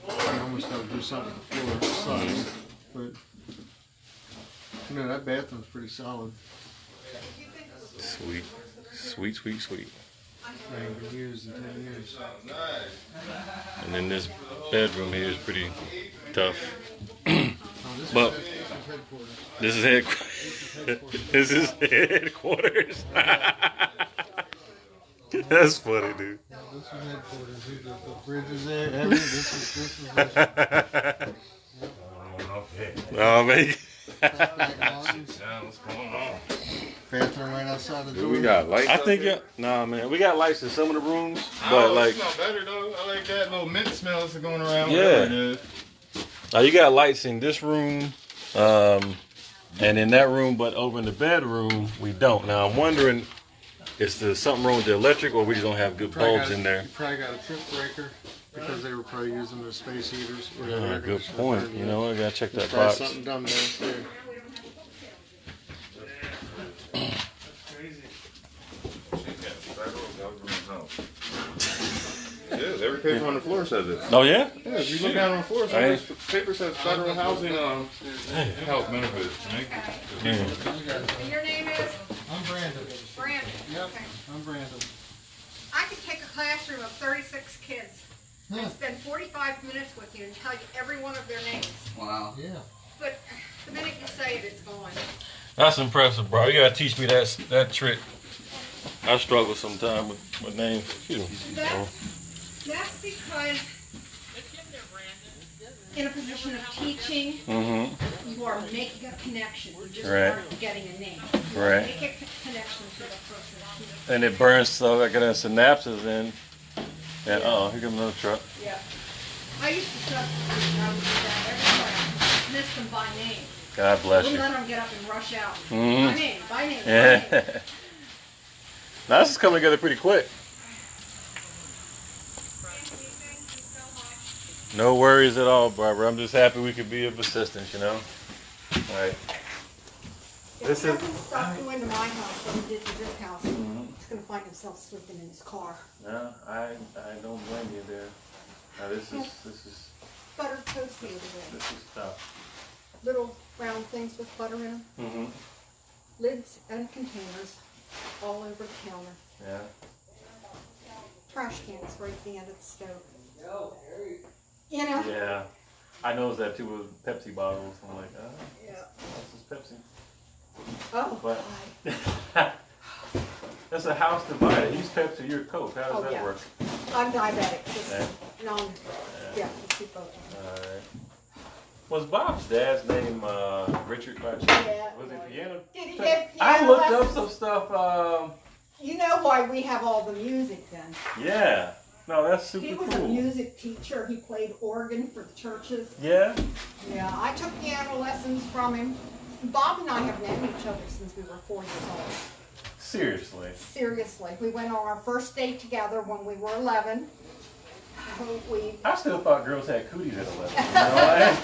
You almost got to do something to the floor. It sucks. But, that bathroom's pretty solid. Sweet. I ain't been used in 10 years. And then this bedroom here is pretty tough. But this is headquarters. This is headquarters. That's funny, dude. This is headquarters. The fridge is there. This is Oh, man. What's going on? Bathroom right outside the door. We got lights. I think nah, man. We got lights in some of the rooms, but like. It smells better though. I like that little mint smell that's going around. Yeah. You got lights in this room, and in that room, but over in the bedroom we don't. Now I'm wondering, is there something wrong with the electric, or we just don't have good bulbs in there? You probably got a trip breaker because they were probably using the space heaters. Good point. You know, I gotta check that Try box. something dumb downstairs. Yeah, every paper on the floor says it. Oh yeah? Yeah, if you look down on the floor, the paper says federal housing health benefits. And your name is? I'm Brandon. Brandon. Yep, Okay. I'm Brandon. I could take a classroom of 36 kids and spend 45 minutes with you and tell you every one of their names. Wow. Yeah. But the minute you say it, it's gone. That's impressive, bro. You gotta teach me that trick. I struggle sometimes with names. Excuse me. That's because in a position of teaching, you are making a connection. You just aren't getting a name. You Right. make a connection to the person. And it burns so I got synapses in. And here comes another truck. Yeah. I used to substitute. I would do that every class. Dismiss them by name. God bless you. Wouldn't let them get up and rush out. Mhm. By name, by name, by Yeah. name. Now this is coming together pretty quick. No worries at all, Barbara. I'm just happy we could be of assistance, you know? All right. If This he is- doesn't stop going to my house what he did to this house, he's going to find himself sleeping in his car. No, I don't blame you there. Now this is buttered toast the other day. This is tough. Little round things with butter in them. Mm-hmm. Lids and containers all over the counter. Yeah. Trash cans right at the end of the stove. You know? Yeah. I noticed that too with Pepsi bottles. I'm like, Yeah. this is Pepsi. Oh, But God. that's a house divided. He's Pepsi, you're Coke. How does Oh, that yeah. work? I'm diabetic. Just Yeah. yeah, let's keep both. Alright. Was Bob's dad's name Richard by chance? Yeah. Was he piano? Did he get I piano looked up lessons? some stuff. You know why we have all the music then? Yeah. No, that's super He was cool. a music teacher. He played organ for the churches. Yeah? Yeah, I took piano lessons from him. Bob and I have known each other since we were 4 years old. Seriously. Seriously. We went on our first date together when we were 11. We I still thought girls had cooties at 11. You know what?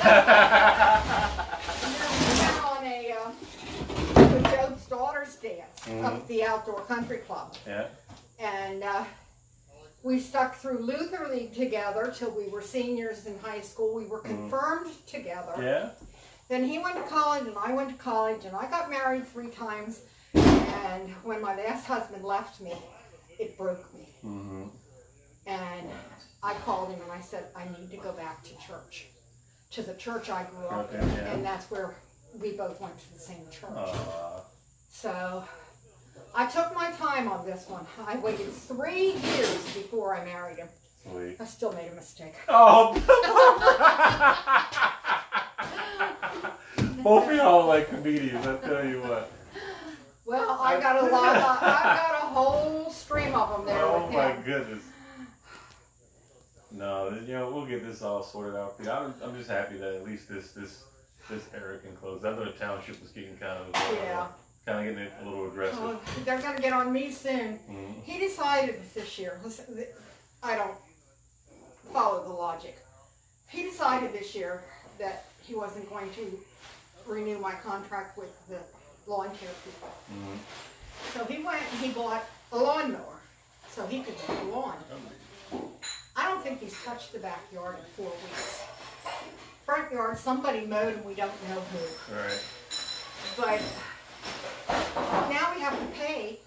went on a Joe's daughter's dance up at the Outdoor Country Club. Yeah. And we stuck through Luther League together till we were seniors in high school. We were confirmed together. Yeah? Then he went to college and I went to college and I got married 3 times. And when my last husband left me, it broke me. Mm-hmm. And I called him and I said, I need to go back to church. To the church I grew up in. Yeah. And that's where we both went to the same church. So I took my time on this one. I waited 3 years before I married him. Sweet. I still made a mistake. Oh, both of y'all like comedians, I tell you what. Well, I got a lot. I got a whole stream of them there. Oh with my him. goodness. No, you know, we'll get this all sorted out for you. I'm just happy that at least this era can close. I know the township was getting kind of getting a little aggressive. Oh, they're going to get on me soon. Mm-hmm. He decided this year. I don't follow the logic. He decided this year that he wasn't going to renew my contract with the lawn care people. Mm-hmm. So he went and he bought a lawnmower so he could mow the lawn. I don't think he's touched the backyard in 4 weeks. Front yard, somebody mowed and we don't know who. Right. But now we have to pay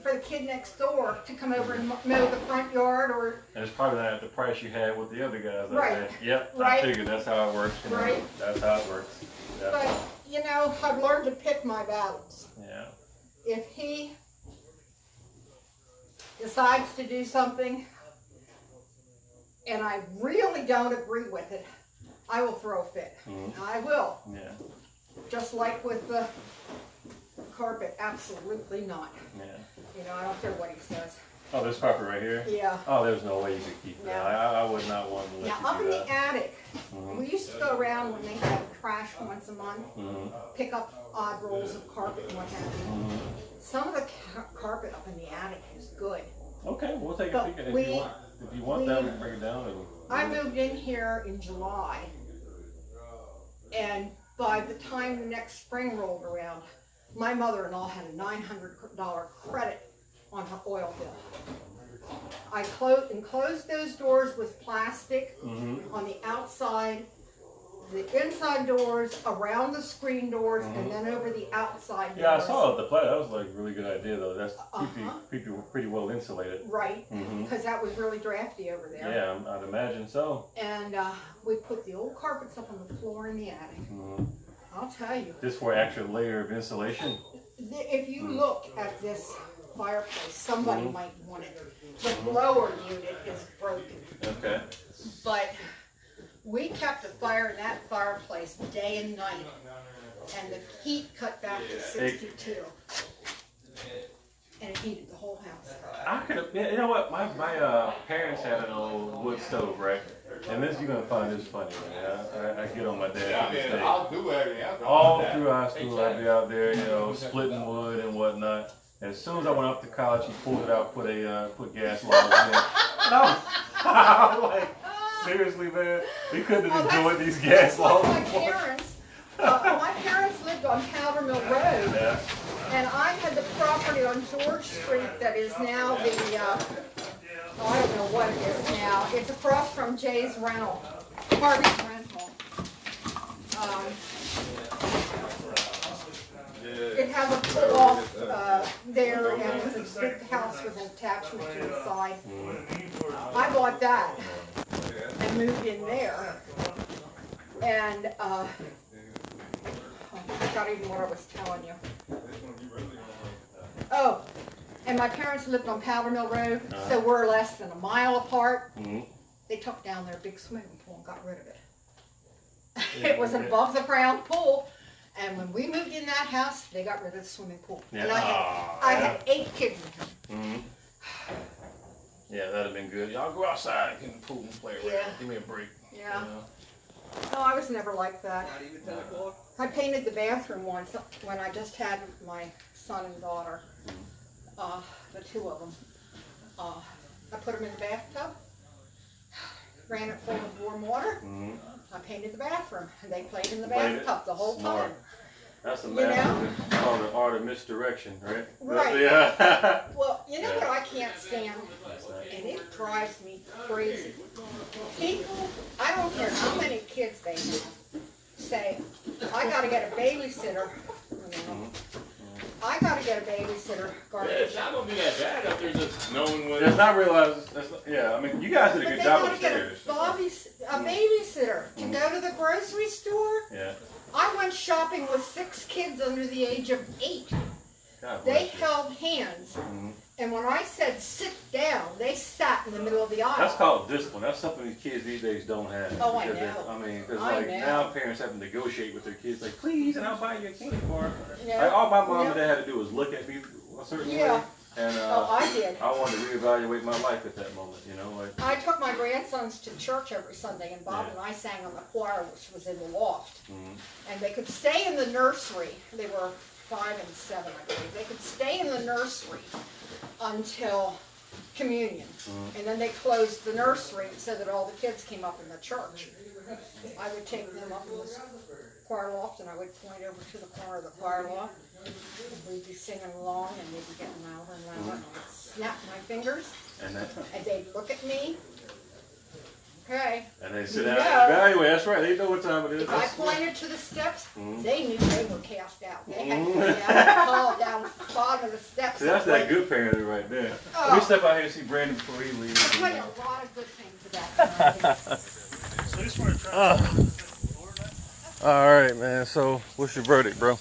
for the kid next door to come over and mow the front yard or... And it's probably not at the price you had with the other guys. Right. Yep, Right. I figured that's how it works. You know. Right. That's how it works. Yeah. But, you know, I've learned to pick my battles. Yeah. If he decides to do something and I really don't agree with it, I will throw a fit. Mm-hmm. I will. Yeah. Just like with the carpet, absolutely not. Yeah. You know, I don't care what he says. Oh, this carpet right here? Yeah. Oh, there's no way you could keep that. No. I would not want to let Now, you up do in that. the attic, Mhm. we used to go around when they had trash once a month, Mhm. pick up odd rolls of carpet and what have you. Mhm. Some of the carpet up in the attic is good. Okay, we'll take a But peek at it. we- If you want that, we can bring it down. And I moved in here in July, and by the time the next spring rolled around, my mother-in-law had a $900 credit on her oil bill. I enclosed those doors with plastic on the outside, the inside doors, around the screen doors, and then over the outside doors. yeah, I saw it. The play. That was like a really good idea, though. That's Uh-huh. pretty well insulated. Right, Mhm. because that was really drafty over there. Yeah, I'd imagine so. And we put the old carpets up on the floor in the attic. Mhm. I'll tell you. Just for an extra layer of insulation. If you look at this fireplace, somebody might want it. The blower unit is broken. Okay. But we kept a fire in that fireplace day and night. And the heat cut back to 62. And it heated the whole house. I could have. You know what? My parents had an old wood stove, right? And this you're gonna find this funny. Man. I get on my dad to this day. I'll do everything else. All through high school, I'd be out there, you know, splitting wood and whatnot. As soon as I went up to college, he pulled it out, put gas logs in it. No, I'm like, seriously, man, we couldn't have enjoyed these gas Like logs. my parents. My parents lived on Powder Mill Road. Yeah. And I had the property on George Street that is now the, I don't know what it is now. It's across from Jay's Rental. Harvey's rental. It has a pull-off there, and it's a big house with an attachment to the side. I bought that and moved in there. And I forgot even what I was telling you. Oh, and my parents lived on Powder Mill Road, so we're less than a mile apart. They took down their big swimming pool and got rid of it. It was an above the ground pool, and when we moved in that house, they got rid of the swimming pool. And I had 8 kids with them. Yeah, that'd have been good. Y'all go outside and get in the pool and play around. Yeah. Give me a break. Yeah. You know? No, I was never like that. I painted the bathroom once when I just had my son and daughter, the 2 of them. I put them in the bathtub, ran it full of warm water. I painted the bathroom, and they played in the bathtub the whole time. That's a master. It's called the art of misdirection, right? Right. Yeah. Well, you know what I can't stand, and it drives me crazy. People, I don't care how many kids they have, say, I gotta get a babysitter. I gotta get a babysitter. Yeah, it's not gonna be that bad if they're just knowing what. It's not realized. Yeah, I mean, you guys did a good job with the stairs. A babysitter to go to the grocery store. Yeah. I went shopping with 6 kids under the age of 8. God bless They you. held hands, and when I said sit down, they sat in the middle of the aisle. That's called discipline. That's something these kids these days don't have. Oh, I Because know. I mean, because I like know. now parents have to negotiate with their kids, like, please, and I'll buy you a candy bar. Yeah. Like, all my mom Yeah. and dad had to do was look at me a certain Yeah. way, and I did. I wanted to reevaluate my life at that moment. You know, like. I took my grandsons to church every Sunday, and Bob and I sang on the choir, which was in the loft. And they could stay in the nursery. They were 5 and 7, I believe. They could stay in the nursery until communion. And then they closed the nursery so that all the kids came up in the church. I would take them up in the choir loft, and I would point over to the corner of the choir loft. We'd be singing along, and they'd be getting louder and louder. And I'd snap my fingers, and they'd look at me. Okay. And they sit down and evaluate. That's right. They know what time it is. If I pointed to the steps, they knew they were cast out. They had to go down, fall down the bottom of the steps. See, that's that good parenting right there. Let me step out here and see Brandon before he leaves. I tell you a lot of good things about that. So these were trying All right, man. So, what's your verdict, bro?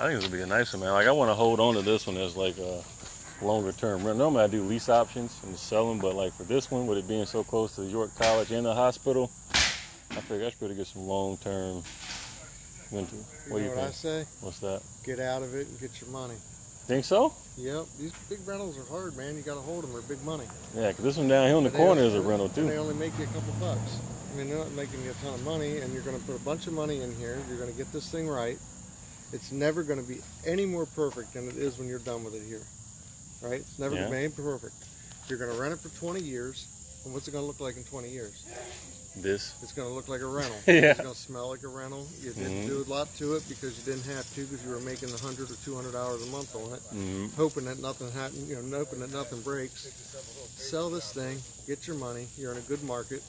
I think it's gonna be a nice one, man. Like, I want to hold on to this one as like a longer term rent. Normally I do lease options and sell them, but like for this one, with it being so close to the York College and the hospital, I figure I should be able to get some long term rental. What do you think? I say? What's that? Get out of it and get your money. Think so? Yep. These big rentals are hard, man. You got to hold them. They're big money. Yeah, because this one down here on the corner is a rental too. And they only make you a couple bucks. I mean, they're not making you a ton of money, and you're going to put a bunch of money in here. You're going to get this thing right. It's never going to be any more perfect than it is when you're done with it here. Right? It's never going to be any perfect. You're going to rent it for 20 years, and what's it going to look like in 20 years? This. It's going to look like a rental. Yeah. It's going to smell like a rental. You didn't do a lot to it because you didn't have to, because you were making $100 or $200 a month on it, hoping that nothing happened, hoping that nothing breaks. Sell this thing, get your money. You're in a good market.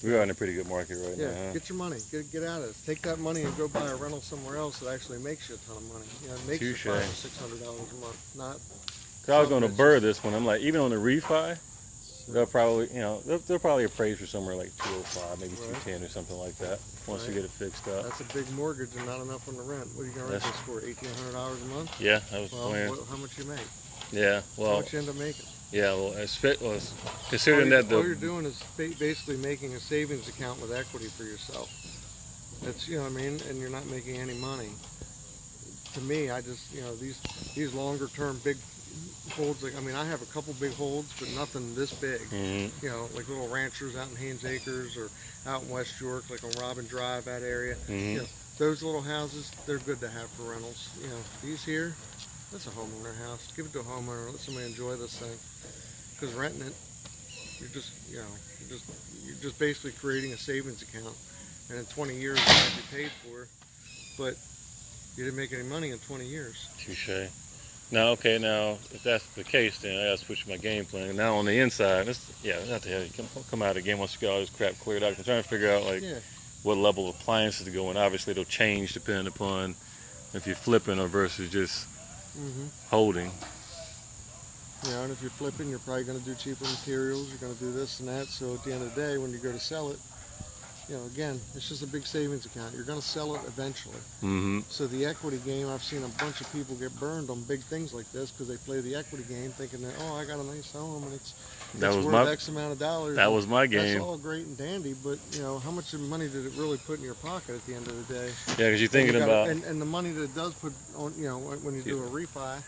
We are in a pretty good market right now. Yeah, get your money. Get out of it. Take that money and go buy a rental somewhere else that actually makes you a ton of money. It makes you $500 or $600 a month. Not. Cause I was going to burr this one. I'm like, even on the refi, they'll probably, they'll probably appraise for somewhere like 205, maybe 210 or something like that. Once you get it fixed up. That's a big mortgage and not enough on the rent. What are you going to rent this for? $1,800 a month? Yeah, that was the plan. How much you make? Yeah, well. How much you end up making? Yeah, well, considering that all you're doing is basically making a savings account with equity for yourself. That's, you know what I mean, and you're not making any money. To me, I just, these longer term big holds, like, I mean, I have a couple big holds, but nothing this big. Like little ranchers out in Haynes Acres or out in West York, like on Robin Drive, that area. Those little houses, they're good to have for rentals. These here, that's a homeowner house. Give it to a homeowner. Let somebody enjoy this thing. Because renting it, you're just basically creating a savings account, and in 20 years you might be paid for, but you didn't make any money in 20 years. Touché. Now, okay, now if that's the case, then I gotta switch my game plan. Now on the inside, not the hell you come out of the game once you get all this crap cleared out. I'm trying to figure out like what level of appliances to go in. Obviously, they'll change depending upon if you're flipping or versus just holding. Yeah, and if you're flipping, you're probably going to do cheaper materials. You're going to do this and that. So at the end of the day, when you go to sell it, you know, again, it's just a big savings account. You're going to sell it eventually. So the equity game, I've seen a bunch of people get burned on big things like this because they play the equity game thinking that, oh, I got a nice home and it's worth X amount of dollars. That was my game. That's all great and dandy, but you know, how much money did it really put in your pocket at the end of the day? Yeah, because you're thinking about and the money that it does put on, you know, when you do a refi,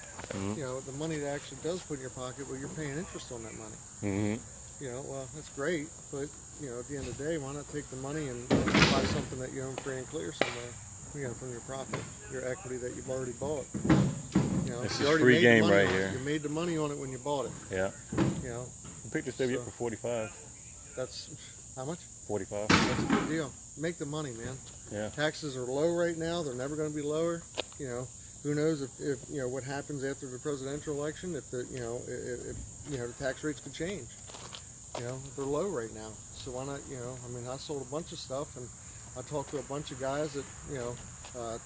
you know, the money that actually does put in your pocket, well, you're paying interest on that money. You know, well, that's great, but you know, at the end of the day, why not take the money and buy something that you own free and clear somewhere, you know, from your profit, your equity that you've already bought. You know, this is free game right here. You made the money on it when you bought it. Yeah. You know. I picked this baby up for 45. That's how much? 45. That's a good deal. Make the money, man. Yeah. Taxes are low right now. They're never going to be lower. You know, who knows if you know what happens after the presidential election? If the if the tax rates could change. You know, they're low right now. So why not, you know, I mean, I sold a bunch of stuff and I talked to a bunch of guys that, you know,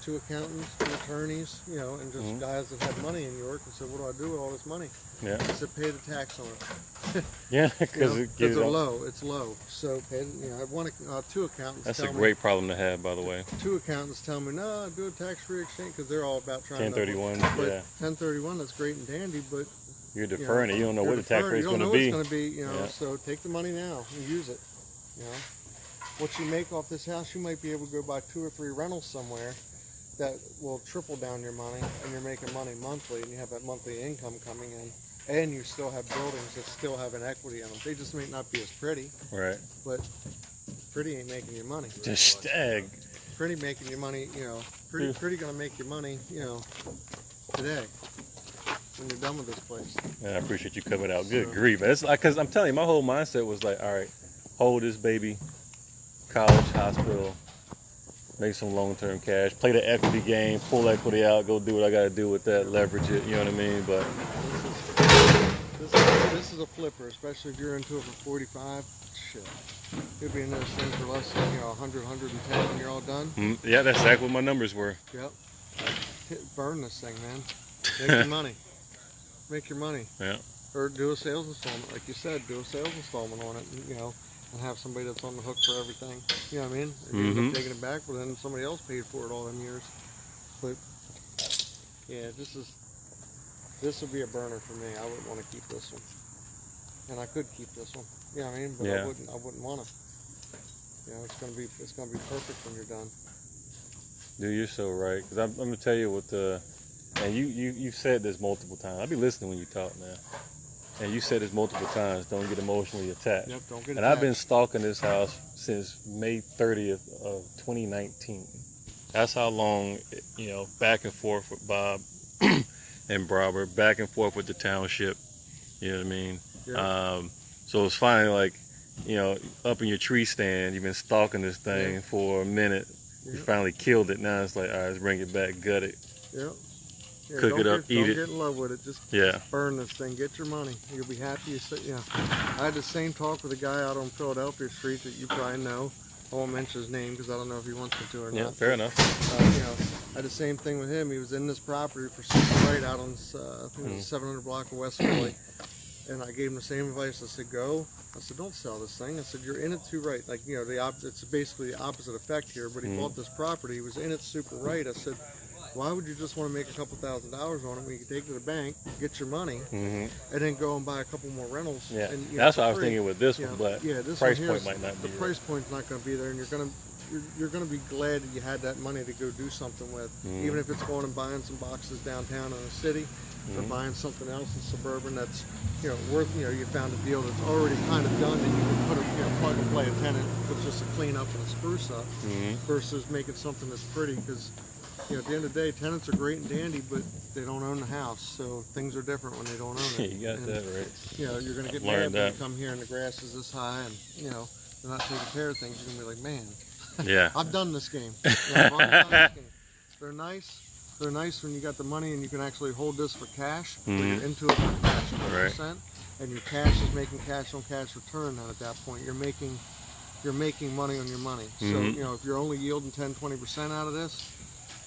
2 accountants, 2 attorneys, you know, and just guys that had money in New York and said, what do I do with all this money? Yeah. I said, pay the tax on it. Yeah, because it's low. It's low. So, you know, I want 2 accountants. That's a great problem to have, by the way. 2 accountants tell me, no, do a tax-free exchange because they're all about trying 1031, to. 1031, that's great and dandy, but you're deferring it. You don't know what the tax rate's going to be. You don't know what it's going to be, you know, so take the money now and use it, you know. What you make off this house, you might be able to go buy 2 or 3 rentals somewhere that will triple down your money, and you're making money monthly, and you have that monthly income coming in, and you still have buildings that still have an equity in them. They just may not be as pretty, right? But pretty ain't making you money. Just stag. Pretty making you money, you know. Pretty gonna make you money, you know, today when you're done with this place. Yeah, I appreciate you coming out. Good grief, it's like, because I'm telling you, my whole mindset was like, all right, hold this baby, college, hospital, make some long-term cash, play the equity game, pull equity out, go do what I got to do with that, leverage it, you know what I mean? But this is a flipper, especially if you're into it for 45. Shit, you'll be in this thing for less than 100, 110 when you're all done. Yeah, that's exactly what my numbers were. Yep. Burn this thing, man. Make your money. Make your money. Yeah. Or do a sales installment, like you said. Do a sales installment on it, you know, and have somebody that's on the hook for everything. You know what I mean? If you end up taking it back, well, then somebody else paid for it all them years. But yeah, this would be a burner for me. I wouldn't want to keep this one, and I could keep this one. You know what I mean? But I wouldn't want to. You know, it's gonna be perfect when you're done. Dude, you're so right. Because I'm gonna tell you what the. And you've said this multiple times. I'll be listening when you talk now. And you said this multiple times. Don't get emotionally attached. Yep, don't get attached. And I've been stalking this house since May 30th of 2019. That's how long, you know, back and forth with Bob and Robert, back and forth with the township. You know what I mean? Yeah. So it's finally like, you know, up in your tree stand. You've been stalking this thing for a minute. You finally killed it. Now it's like, all right, let's bring it back, gut it. Yep. Yeah, cook it up, eat it. Don't get in love with it. Just burn this thing. Get your money. You'll be happy. You know, I had the same talk with a guy out on Philadelphia Street that you probably know. I won't mention his name because I don't know if he wants me to or not. Yeah, fair enough. You know, I had the same thing with him. He was in this property for super right out on I think it was 700 block of West Philly, and I gave him the same advice. I said, go. I said, don't sell this thing. I said, you're in it too right. Like, you know, it's basically the opposite effect here. But he bought this property. He was in it super right. I said, why would you just want to make a couple $1,000s on it when you can take it to the bank, get your money, and then go and buy a couple more rentals? Yeah, and, that's what I was thinking with this one, but this price one point might not be. The price point's not going to be there, and you're gonna be glad that you had that money to go do something with, even if it's going and buying some boxes downtown in the city, or buying something else in suburban that's, you know, worth, you know, you found a deal that's already kind of done that you can put a, you know, plug and play a tenant, with just a clean up and a spruce up, versus making something that's pretty, because. You know, at the end of the day, tenants are great and dandy, but they don't own the house, so things are different when they don't own it. You got that right. You know, you're going to get mad when you come here and the grass is this high, and, you know, they're not taking care of things. You're going to be like, man, I've done this game. You know, I've done this game. They're nice, They're nice when you got the money and you can actually hold this for cash. You're into it for cash 100%, and your cash is making cash on cash return. Then at that point, you're making money on your money. So you know, if you're only yielding 10-20% out of this,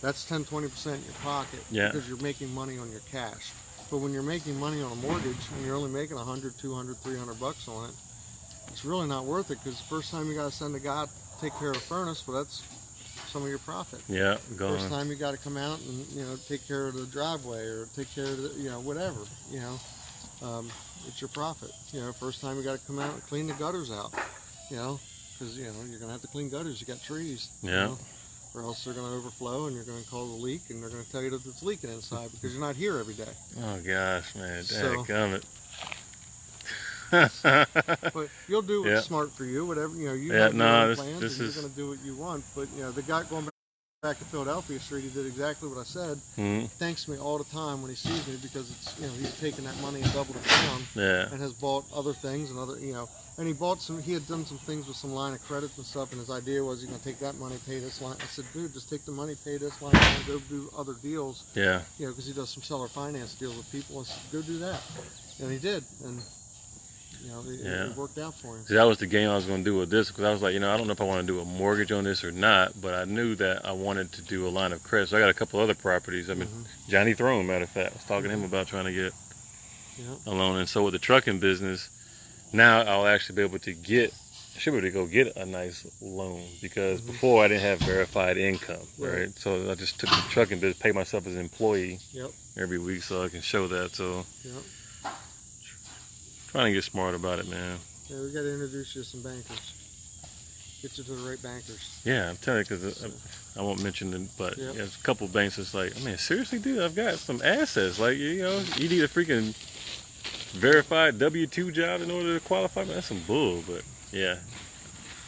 that's 10-20% in your pocket because you're making money on your cash. But when you're making money on a mortgage and you're only making 100, 200, 300 bucks on it, it's really not worth it, because the first time you got to send a guy to take care of the furnace, well, that's some of your profit. Yeah, gone. First time you got to come out and, you know, take care of the driveway or take care of the, you know, whatever, you know, it's your profit. You know, first time you got to come out and clean the gutters out, you know, because, you know, you're going to have to clean gutters. You got trees, you know, or else they're going to overflow and you're going to cause a leak, and they're going to tell you that it's leaking inside because you're not here every day. Oh gosh, man, dadgummit. But you'll do what's smart for you, whatever, you know, you have your own plans, and you're going to do what you want. But, you know, the guy going back to Philadelphia Street, he did exactly what I said. Thanks me all the time when he sees me, because it's, you know, he's taken that money and doubled it down, and has bought other things and other, you know, and he bought some, he had done some things with some line of credit and stuff, and his idea was he's going to take that money, pay this line. I said, dude, just take the money, pay this line, and go do other deals. You know, because he does some seller finance deals with people. I said, go do that. And he did, and you know, it worked out for him. See, that was the game I was going to do with this, because I was like, you know, I don't know if I want to do a mortgage on this or not, but I knew that I wanted to do a line of credit. So I got a couple other properties. I mean, Johnny Throne, matter of fact, I was talking to him about trying to get a loan. And so with the trucking business, now I'll actually be able to get, I should be able to go get a nice loan, because before I didn't have verified income, right? So I just took the trucking business, paid myself as an employee every week so I can show that. So trying to get smart about it, man. Yeah, we got to introduce you to some bankers. Get you to the right bankers. Yeah, I'm telling you, because I won't mention them, but there's a couple banks that's like, I mean, seriously, dude, I've got some assets. Like, you know, you need a freaking verified W-2 job in order to qualify. That's some bull, but yeah.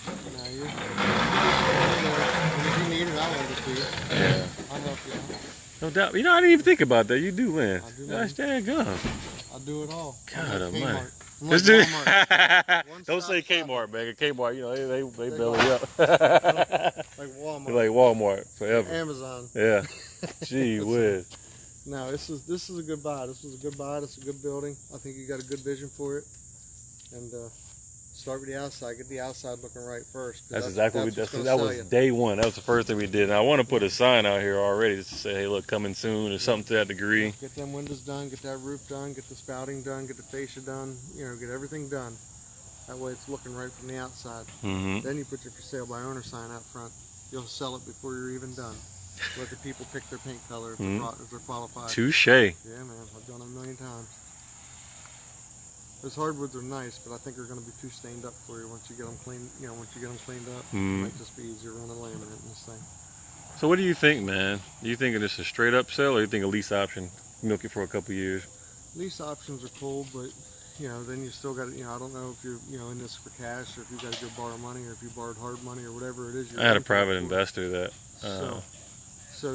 Nah, you're, if you need it, I'll lend it to you. Yeah. I'll help you out. No doubt. You know, I didn't even think about that. You do, man. I do, Gosh, dang gum. I'll do it all. God almighty. Like Don't say Kmart, man. Kmart, you know, they belly up. Like Walmart. They're like Walmart forever. Amazon. Yeah. Gee whiz. No, this is a good buy. This was a good buy. This is a good building. I think you got a good vision for it. And start with the outside. Get the outside looking right first. That's exactly what that was day one. That was the first thing we did. And I want to put a sign out here already just to say, hey, look, coming soon or something to that degree. Get them windows done. Get that roof done. Get the spouting done. Get the fascia done. You know, get everything done. That way it's looking right from the outside. Then you put your for sale by owner sign out front. You'll sell it before you're even done. Let the people pick their paint color if they're qualified. Touche. Yeah, man. I've done it a million times. Those hardwoods are nice, but I think they're going to be too stained up for you once you get them cleaned. You know, once you get them cleaned up, it might just be easier running laminate in this thing. So what do you think, man? Do you think it's a straight up sell, or do you think a lease option? Milk it for a couple years. Lease options are cool, but you know, then you still got to, you know, I don't know if you're, you know, in this for cash, or if you got to go borrow money, or if you borrowed hard money, or whatever it is. I had a private investor that. So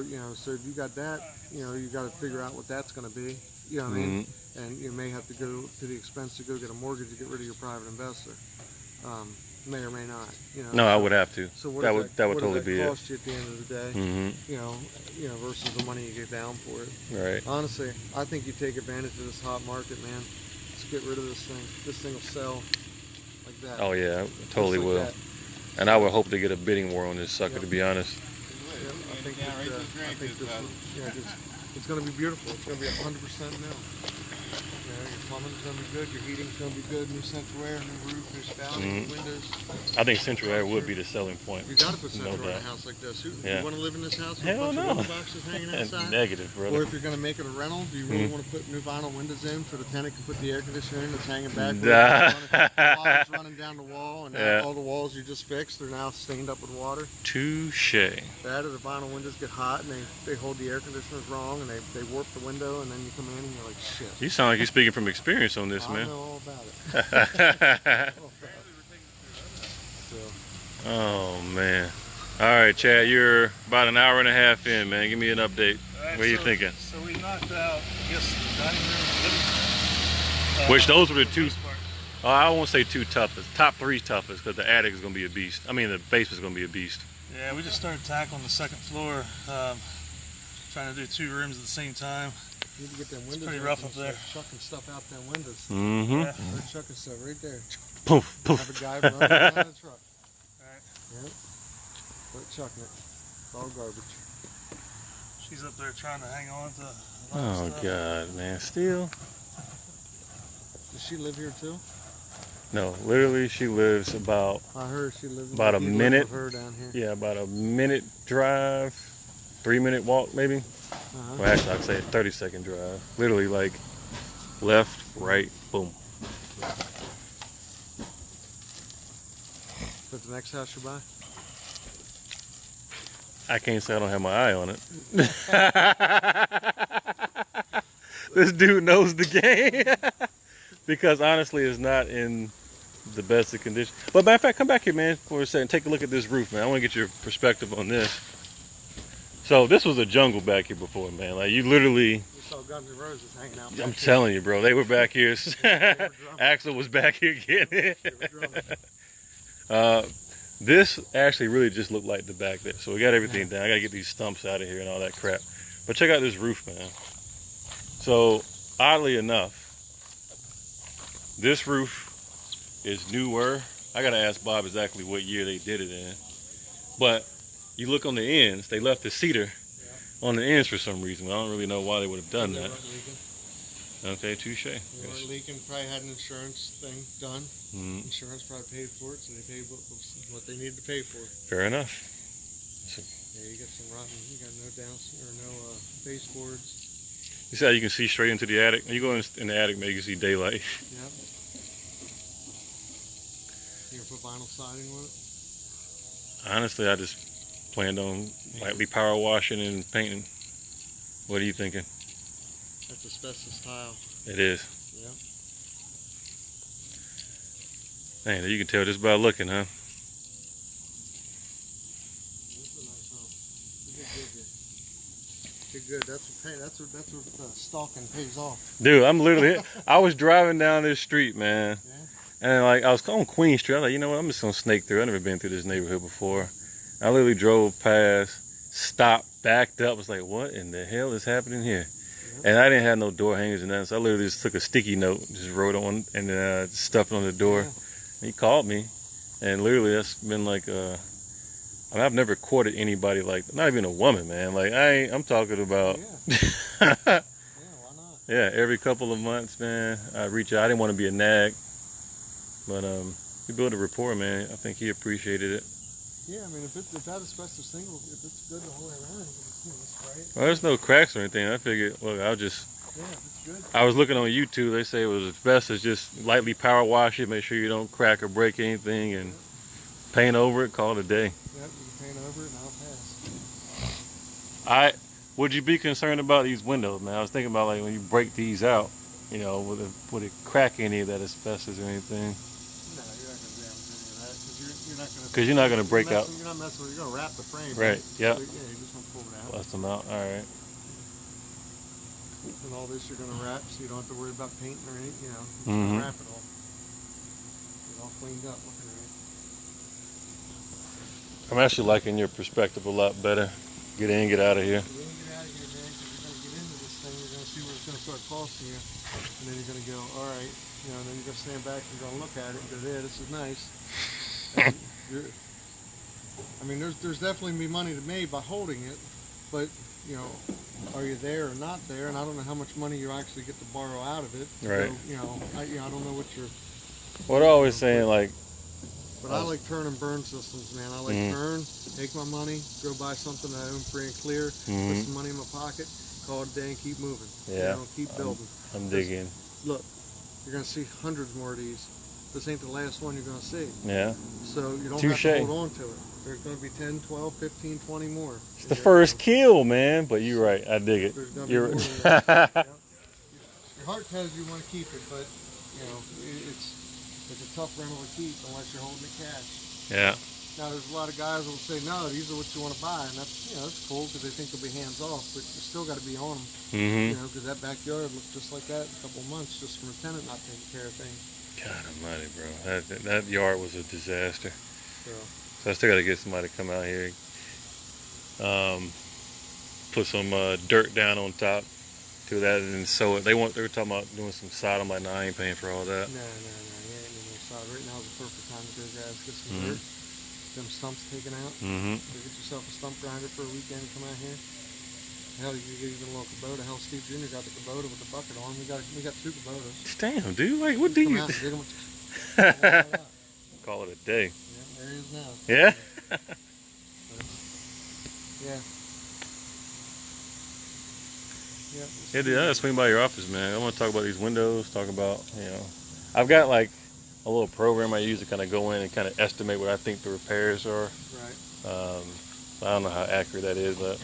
you know, so if you got that, you know, you got to figure out what that's going to be. You know what I mean? And you may have to go to the expense to go get a mortgage to get rid of your private investor. May or may not. You know. No, I would have to. So that would totally be it. Cost you at the end of the day. You know, versus the money you get down for it. Right. Honestly, I think you take advantage of this hot market, man. Let's get rid of this thing. This thing will sell like that. Oh yeah, it totally will. That. And I would hope to get a bidding war on this sucker, to be honest. Yeah, I think it's going to be beautiful. It's going to be 100% new. You know, your plumbing's going to be good, your heating's going to be good, new central air, new roof, new spouting, new windows. I think central air would be the selling point. You got to put central air in a house like this. You want to live in this house with Hell a bunch no. of window boxes hanging outside? Negative, brother. Or if you're going to make it a rental, do you really want to put new vinyl windows in so the tenant can put the air conditioner in that's hanging back? Water's running down the wall, and all the walls you just fixed are now stained up with water. Touche. That or the vinyl windows get hot and they hold the air conditioners wrong and they warp the window, and then you come in and you're like, shit. You sound like you're speaking from experience on this, man. I know all about it. Oh man. All right, Chad, you're about an hour and a half in, man. Give me an update. What are you thinking? So we knocked out, I guess, the dining room and living room. Which those were the two, I won't say two toughest, top three toughest, because the attic is going to be a beast. I mean, the basement's going to be a beast. Yeah, we just started tackling the second floor. Trying to do 2 rooms at the same time. You need to get them windows. Pretty open rough and up there. start chucking stuff out them windows. Mm-hmm. Yeah. They're chucking stuff right there. Poof, poof. Have a guy running around the truck. Alright. Yep. Start chucking it. It's all garbage. She's up there trying to hang on to a lot Oh of stuff. God, man. Still? Does she live here too? No, literally she lives about I heard she lives About a you live minute. with her down here. yeah, about a minute drive, 3-minute walk maybe. Uh-huh. Well, actually, I'd say a 30-second drive. Literally, like, left, right, boom. But the next house you buy? I can't say I don't have my eye on it. This dude knows the game. Because honestly, it's not in the best of condition. But matter of fact, come back here, man, for a second. Take a look at this roof, man. I want to get your perspective on this. So this was a jungle back here before, man. Like, you literally... We saw Guns N' Roses hanging out. I'm telling you, bro. They were back here. Axel was back here getting it. This actually really just looked like the back there. So we got everything down. I got to get these stumps out of here and all that crap. But check out this roof, man. So, oddly enough, this roof is newer. I got to ask Bob exactly what year they did it in. But you look on the ends, they left the cedar on the ends for some reason. I don't really know why they would have done that. Okay, touche. They weren't leaking. Probably had an insurance thing done. Insurance probably paid for it, so they paid what they needed to pay for. Fair enough. Yeah, you got some rotten. You got no baseboards. You see how you can see straight into the attic? When you go in the attic, man, you can see daylight. Yep. You gonna put vinyl siding on it? Honestly, I just planned on lightly power washing and painting. What are you thinking? That's asbestos tile. It is. Yep. Man, you can tell just by looking, huh? That's a nice home. You did good. That's what stalking pays off. Dude, I'm literally, I was driving down this street, man. Yeah. And like, I was on Queen Street. I was like, you know what, I'm just gonna snake through. I've never been through this neighborhood before. I literally drove past, stopped, backed up, was like, what in the hell is happening here? And I didn't have no door hangers and nothing, so I literally just took a sticky note, just wrote on, and stuffed it on the door. Yeah. And he called me, and literally that's been like, I mean, I've never courted anybody like, not even a woman, man. Like, I'm talking about, Yeah, why not? yeah, every couple of months, man, I reach out. I didn't want to be a nag, but we built a rapport, man. I think he appreciated it. Yeah, I mean, if that asbestos single, if it's good the whole way around, you can spray it. Well, there's no cracks or anything. I figured, look, Yeah, if it's good. I was looking on YouTube. They say it was best to just lightly power wash it, make sure you don't crack or break anything, and paint over it, call it a day. Yep, you can paint over it and I'll pass. Would you be concerned about these windows, man? I was thinking about, like, when you break these out, you know, would it crack any of that asbestos or anything? No, you're not going to damage any of that Because you're not going to break out. You're not messing with it. You're going to wrap the frame. Right, yep. So, yeah, you just want to pull it out. Bust them out, all right. And all this you're going to wrap so you don't have to worry about painting or anything, you know. You're Mm-hmm. going to wrap it all. Get it all cleaned up. Looking at it. I'm actually liking your perspective a lot better. Get in, get out of here. You're going to get out of here, man, because you're going to get into this thing. You're going to see what it's going to start costing you. And then you're going to go, all right. You know, and then you're going to stand back and you're going to look at it and go, yeah, this is nice. I mean, there's definitely be money to made by holding it, but you know, are you there or not there? And I don't know how much money you actually get to borrow out of it. Right. So, you know, I don't know what you're. What I always saying, like, But I like turn and burn systems, man. I like turn, take my money, go buy something that I own free and clear, put some money in my pocket, call it a day, and keep moving. Yeah. You know, keep building. I'm digging. Look, you're gonna see hundreds more of these. This ain't the last one you're gonna see. Yeah. So you don't Touche. have to hold on to it. There's going to be 10, 12, 15, 20 more. It's the first kill, man. But you're right. I dig it. There's going to be You're more than that. Yep. Your heart tells you want to keep it, but you know it's a tough rental to keep unless you're holding the cash. Yeah. Now there's a lot of guys who will say, no, these are what you want to buy, and that's that's cool because they think they'll be hands off, but you still got to be on them. Mm-hmm. You know, because that backyard looks just like that in a couple of months just from a tenant not taking care of things. God almighty, bro. That yard was a disaster. So. So I still got to get somebody to come out here. put some dirt down on top to that and then sew it. They were talking about doing some sod. I'm like, nah, I ain't paying for all that. No, you ain't doing no sod. Right now is the perfect time to go grab, get some dirt, them stumps taken out. Go get yourself a stump grinder for a weekend and come out here. Hell, you can get even a little Kubota. Hell, Steve Jr. got the Kubota with the bucket on. We got 2 Kubotas. Damn, dude, like, what do you? Call it a day. Yeah, there he is now. Yeah. Yeah. Yeah, dude, I gotta swing by your office, man. I want to talk about these windows. Talk about, I've got like a little program I use to kind of go in and kind of estimate what I think the repairs are. Right. I don't know how accurate that is, but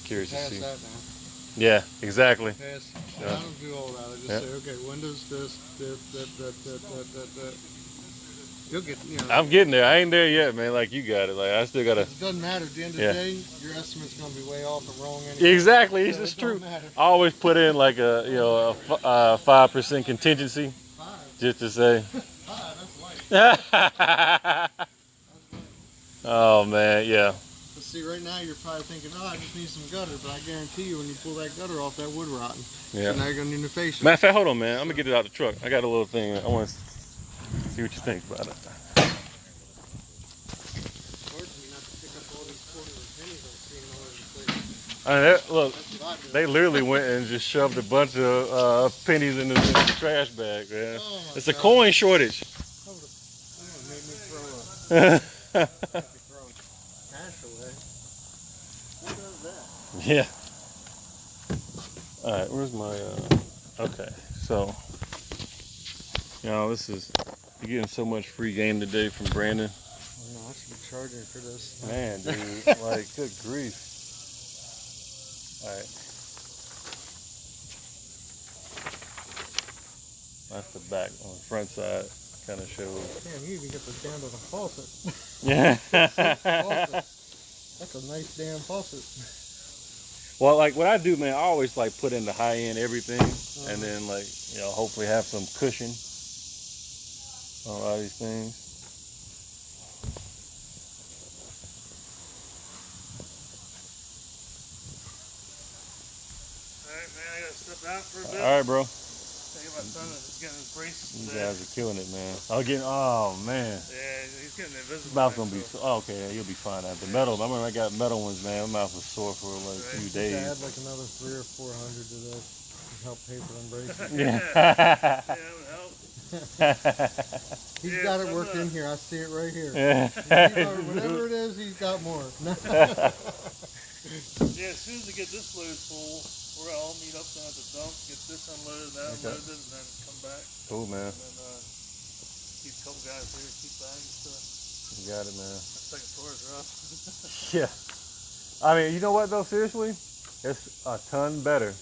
curious Pass to see. that now. Yeah, exactly. Pass. Yeah. I don't do all that. I just say, okay, Windows this, that. You'll get, I'm getting there. I ain't there yet, man. Like you got it. Like I still gotta. It doesn't matter. At the end of the day, your estimate's gonna be way off and wrong anyway. Exactly. So It's it true. don't matter. I always put in like a 5% contingency, 5. just to say. 5, that's light. Oh man, yeah. But see, right now you're probably thinking, oh, I just need some gutter, but I guarantee you when you pull that gutter off, that wood rotten. Yeah. So now you're gonna need a fascia. Matter of fact, hold on, man. I'm gonna get it out the truck. I got a little thing. I want to see what you think about it. Look, they literally went and just shoved a bunch of pennies in the trash bag, man. Oh It's a coin shortage. Made me throw up. Throwing cash away. Who does that? Yeah. All right, where's my, okay, so, this is, you're getting so much free game today from Brandon. Oh, no, I should be charging for this. Man, dude, like, good grief. All right. That's the back. On the front side, kind of shows. Damn, you even get this down to the faucet. Yeah. That's a nice damn faucet. Well, like what I do, man, I always like put in the high end everything, and then like hopefully have some cushion on all these things. All right, man, I gotta step out for a bit. All right, bro. I get my son is getting his braces You today. guys are killing it, man. Oh man. Yeah, he's getting invisible. His mouth's gonna be okay. Yeah, you'll be fine. The metal. I remember I got metal ones, man. My mouth was sore for like a few days. I had like another 300 or 400 to this to help pay for them braces. Yeah. Yeah, that would help. He's got it worked in here. I see it right here. Whatever it is, he's got more. Yeah, as soon as we get this load full, we're all meet up down at the dump, get this unloaded, that unloaded, and then come back. Cool, man. And then keep a couple guys here, keep bags. You got it, man. That second floor is rough. Yeah. I mean, you know what though? Seriously, it's a ton better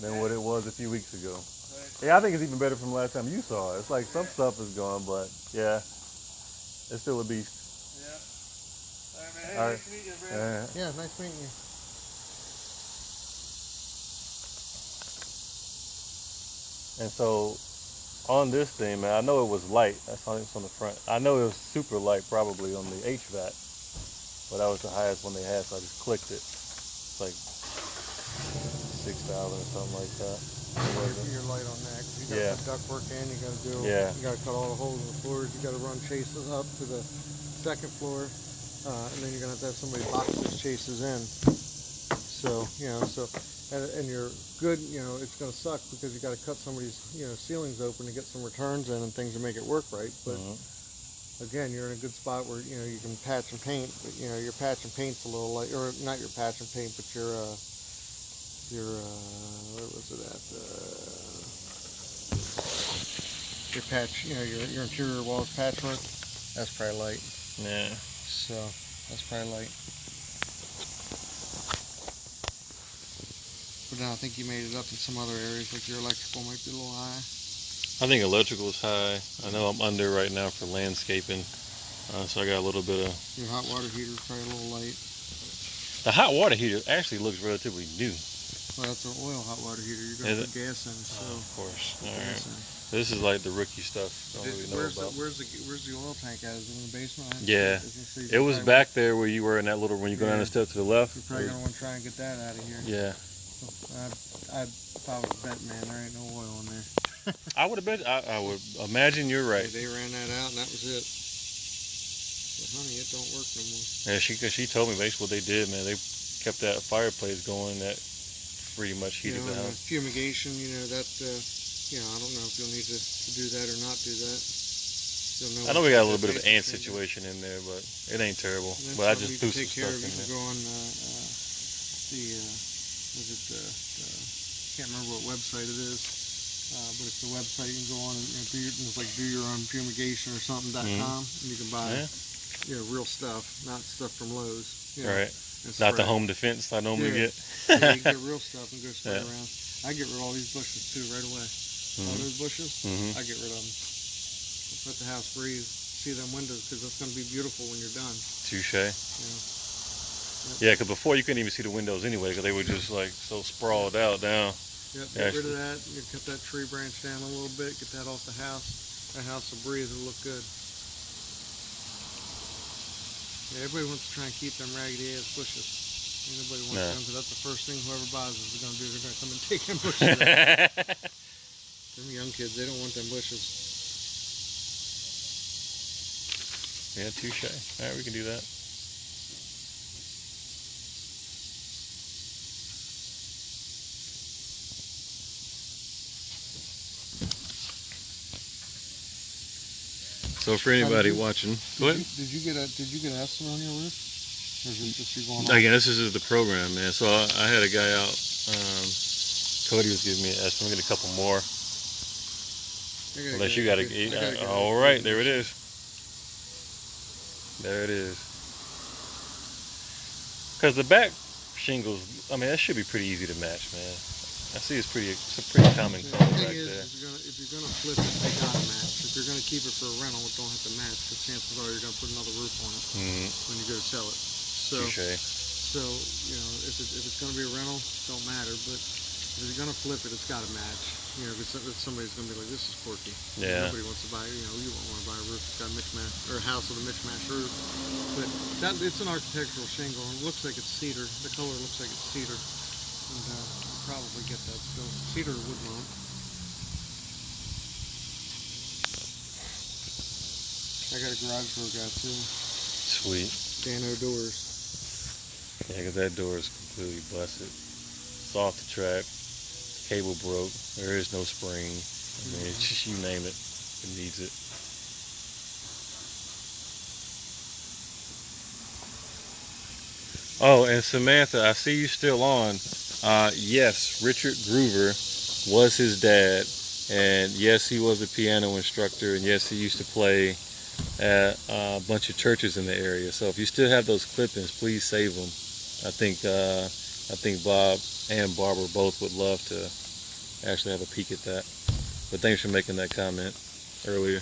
than what it was a few weeks ago. Right. Yeah, I think it's even better from the last time you saw it. It's like some stuff is gone, but yeah, it's still a beast. Yeah. All right, man. Hey, All nice right. to meet you, Brandon. Yeah, nice meeting you. And so on this thing, man, I know it was light. That's on the front. I know it was super light probably on the HVAC, but that was the highest one they had, so I just clicked it. It's like 6,000 or something like that. You're light on that. You got to put duct work in. You got to do. Yeah. You got to cut all the holes in the floors. You got to run chases up to the second floor, and then you're gonna have somebody box those chases in. So and you're good. It's gonna suck because you got to cut somebody's ceilings open to get some returns in and things to make it work right. But again, you're in a good spot where you can patch and paint. But your patch and paint's a little light, or not your patch and paint, but your where was it at? Your patch, your interior walls patchwork. That's probably light. Yeah. So that's probably light. But then I think you made it up in some other areas, like your electrical might be a little high. I think electrical is high. I know I'm under right now for landscaping, so I got a little bit of. Your hot water heater is probably a little light. The hot water heater actually looks relatively new. Well, that's an oil hot water heater. You're going to put gas in, so. Of course. All right. This is like the rookie stuff. Don't really know about. Where's the oil tank at? Is it in the basement? Yeah, it was back there where you were in that little, when you go down the step to the left. You're probably gonna want to try and get that out of here. Yeah. If I was a bet man, there ain't no oil in there. I would have bet. I would imagine you're right. They ran that out and that was it. But honey, it don't work no more. Yeah, she told me basically what they did, man. They kept that fireplace going that pretty much heated the house. Fumigation, that, I don't know if you'll need to do that or not do that. I know we got a little bit of an ant situation in there, but it ain't terrible. But I just threw some stuff in there. Go on can't remember what website it is, but it's the website you can go on and it's like do your own fumigation or something.com, and you can buy real stuff, not stuff from Lowe's. Right. Not the home defense I normally get. You get real stuff and go spray around. I get rid of all these bushes too right away. All those bushes, I get rid of them. Let the house breathe. See them windows, because that's going to be beautiful when you're done. Touche. Yeah, because before you couldn't even see the windows anyway, because they were just like so sprawled out down. Yep, get rid of that. You cut that tree branch down a little bit, get that off the house. That house will breathe, it'll look good. Yeah, everybody wants to try and keep them raggedy ass bushes. Nobody wants them, because that's the first thing whoever buys is going to do. They're going to come and take them bushes out. Them young kids, they don't want them bushes. Yeah, touche. All right, we can do that. So for anybody watching, go ahead. Did you get an estimate on your roof? Or is it just you going on? Again, this is the program, man. So I had a guy out. Cody was giving me an estimate. I'm gonna get a couple more. Unless you got to eat. All right, there it is. There it is. Because the back shingles, I mean, that should be pretty easy to match, man. I see it's a pretty common color back there. If you're gonna flip it, they gotta match. If you're gonna keep it for a rental, it don't have to match, because chances are you're gonna put another roof on it when you go to sell it. So, if it's gonna be a rental, don't matter. But if you're gonna flip it, it's gotta match. Because somebody's gonna be like, this is quirky. Yeah. Nobody wants to buy. You won't want to buy a roof that's got a mismatch, or a house with a mismatch roof. But it's an architectural shingle, and it looks like it's cedar. The color looks like it's cedar, and you'll probably get that still. Cedar or wood mount. I got a garage door guy too. Sweet. Dano doors. Yeah, because that door is completely busted. It's off the track. Cable broke. There is no spring. I mean, it's just, you name it, it needs it. Oh, and Samantha, I see you still on. Yes, Richard Groover was his dad, and yes, he was a piano instructor, and yes, he used to play at a bunch of churches in the area. So if you still have those clippings, please save them. I think Bob and Barbara both would love to actually have a peek at that. But thanks for making that comment earlier.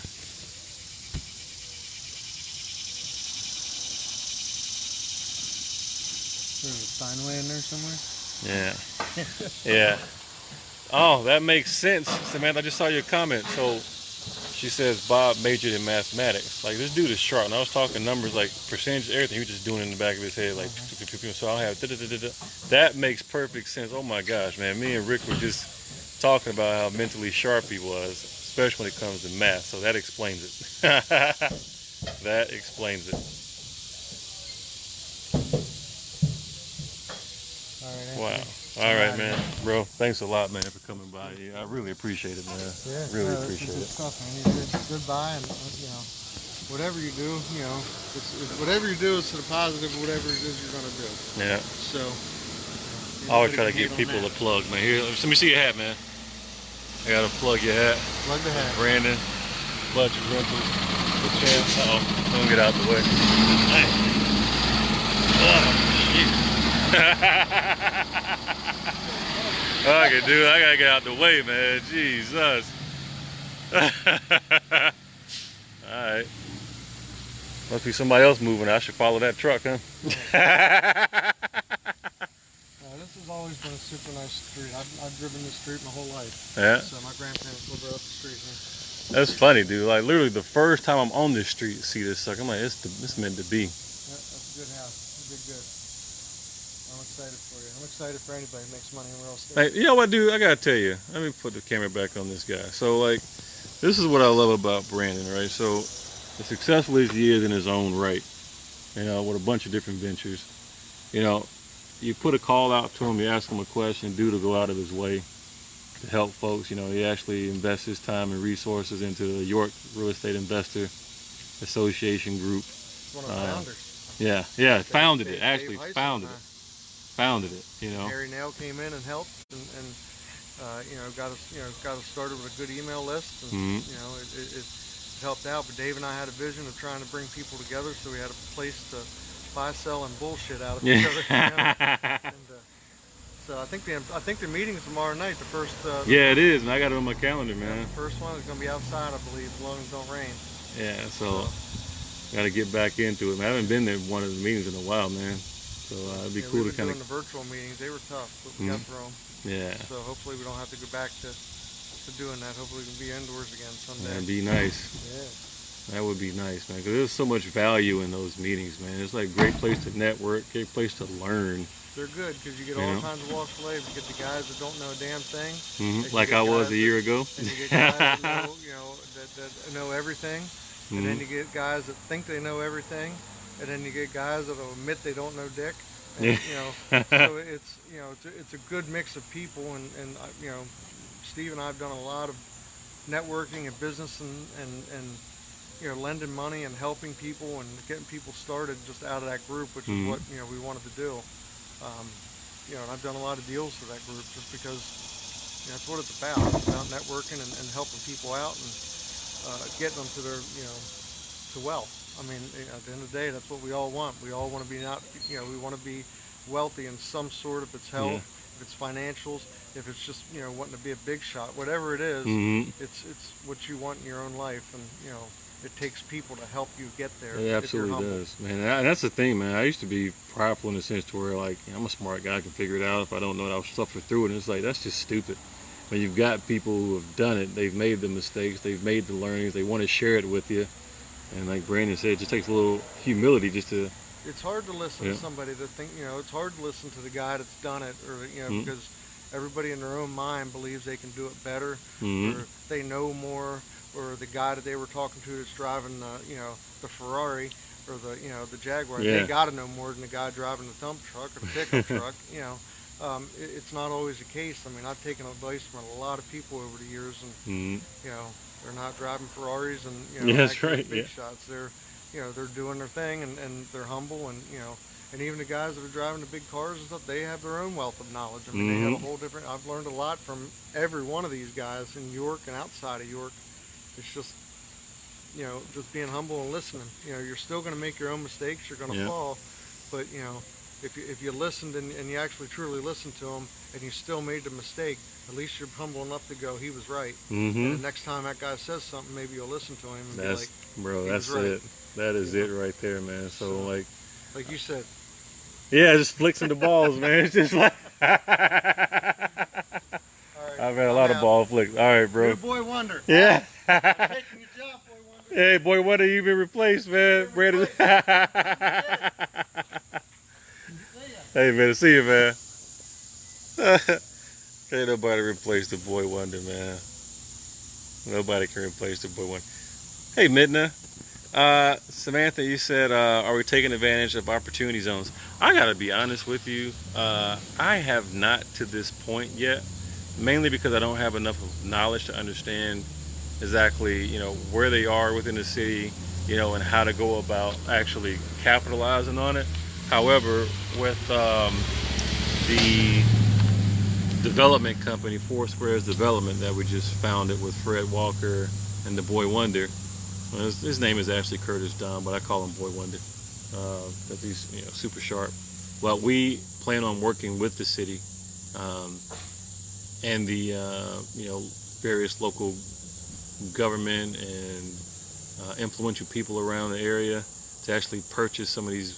There's a Steinway in there somewhere? Yeah. Yeah. Oh, that makes sense. Samantha, I just saw your comment. So she says Bob majored in mathematics. Like, this dude is sharp. And I was talking numbers, like percentages, everything. He was just doing it in the back of his head, like, so I'll have that makes perfect sense. Oh my gosh, man. Me and Rick were just talking about how mentally sharp he was, especially when it comes to math. So that explains it. That explains it. Wow. All right, man. Bro, thanks a lot, man, for coming by. I really appreciate it, man. Yeah, really appreciate it. Good stuff, man. It's goodbye, and whatever you do, whatever you do is to the positive. Whatever it is you're gonna do. Yeah. So. I always try to give people a plug, man. Here, let me see your hat, man. I gotta plug your hat. Plug the hat. Brandon, Budget Rentals, the champ. Don't get out the way. Hey. Oh, shit. Okay, dude, I gotta get out the way, man. Jesus. Alright. Must be somebody else moving. I should follow that truck, huh? This is has always been a super nice street. I've driven this street my whole life. Yeah. So my grandparents live right up the street here. That's funny, dude. Like literally the first time I'm on this street, see this sucker, I'm like, it's meant to be. Yeah, that's a good house. You did good. I'm excited for you. I'm excited for anybody who makes money in real estate. Like, you know what, dude? I gotta tell you. Let me put the camera back on this guy. So, like, this is what I love about Brandon, right? So, as successful as he is in his own right, you know, with a bunch of different ventures, you know, you put a call out to him, you ask him a question, dude will go out of his way to help folks. You know, he actually invests his time and resources into the York Real Estate Investor Association group. One of the founders. Yeah, founded it. Dave Actually Heisen, founded it. You know. Harry Nail came in and helped, and you know, got us started with a good email list, and you know, it helped out. But Dave and I had a vision of trying to bring people together, so we had a place to buy, sell, and bullshit out of each other. You know? And, so I think the meeting's tomorrow night. The first. Yeah, it is, and I got it on my calendar, man. The first one is going to be outside, I believe, as long as it don't rain. Yeah, so got to get back into it. Man, I haven't been to one of the meetings in a while, man. So it'd be cool to kind of. Doing the virtual meetings, they were tough, but we got through them. Yeah. So hopefully we don't have to go back to doing that. Hopefully we can be indoors again someday. That'd be nice. Yeah. That would be nice, man. Because there's so much value in those meetings, man. It's like a great place to network, great place to learn. They're good because you get all kinds of walks of life. You get the guys that don't know a damn thing. Like I was a year ago. And you get guys that know, you know, that know everything. And then you get guys that think they know everything. And then you get guys that will admit they don't know dick. And, you know, so it's, you know, it's a good mix of people. And you know, Steve and I have done a lot of networking and business and you know, lending money and helping people and getting people started just out of that group, which is what, you know, we wanted to do. You know, and I've done a lot of deals for that group just because, you know, that's what it's about. It's about networking and helping people out and getting them to their, you know, to wealth. I mean, at the end of the day, that's what we all want. We all want to be you know, we want to be wealthy in some sort, if it's health, if it's financials, if it's just, you know, wanting to be a big shot, whatever it is, it's what you want in your own life. And, you know, it takes people to help you get there. It absolutely does, man. And that's the thing, man. I used to be prideful in the sense to where, like, I'm a smart guy, I can figure it out. If I don't know it, I'll suffer through it. And it's like, that's just stupid. When you've got people who have done it, they've made the mistakes, they've made the learnings, they want to share it with you. And like Brandon said, it just takes a little humility just to... It's hard to listen to somebody that think, you know, it's hard to listen to the guy that's done it, or, you know, because everybody in their own mind believes they can do it better, or they know more, or the guy that they were talking to that's driving the, you know, the Ferrari or the, you know, the Jaguar, they got to know more than the guy driving the dump truck or the pickup truck. You know, it's not always the case. I mean, I've taken advice from a lot of people over the years, and you know, they're not driving Ferraris and, you know, that's right, big shots. They're, you know, they're doing their thing, and they're humble, and, you know, and even the guys that are driving the big cars and stuff, they have their own wealth of knowledge. I mean, they have a whole different. I've learned a lot from every one of these guys in York and outside of York. It's just, you know, just being humble and listening. You know, you're still going to make your own mistakes. You're going to fall, but, you know, if you listened and you actually truly listened to them, and you still made the mistake, at least you're humble enough to go, he was right. And the next time that guy says something, maybe you'll listen to him and be like, bro, that's it. That is it right there, man. So like you said. Yeah, just flicking the balls, man. It's just like I've had a lot of ball flicks. All right, bro. You're Boy Wonder. Yeah. Taking your job, Boy Wonder. Hey, Boy Wonder, you've been replaced, man. Brandon. Hey, man, see you, man. Can't nobody replace the Boy Wonder, man. Nobody can replace the Boy Wonder. Hey, Midna. Samantha, you said, are we taking advantage of opportunity zones? I gotta be honest with you. I have not to this point yet, mainly because I don't have enough knowledge to understand exactly, you know, where they are within the city, you know, and how to go about actually capitalizing on it. However, with the development company, Four Squares Development, that we just founded with Fred Walker and the Boy Wonder. Well, his name is actually Curtis Dunn, but I call him Boy Wonder because he's, you know, super sharp. Well, we plan on working with the city and the you know, various local government and influential people around the area to actually purchase some of these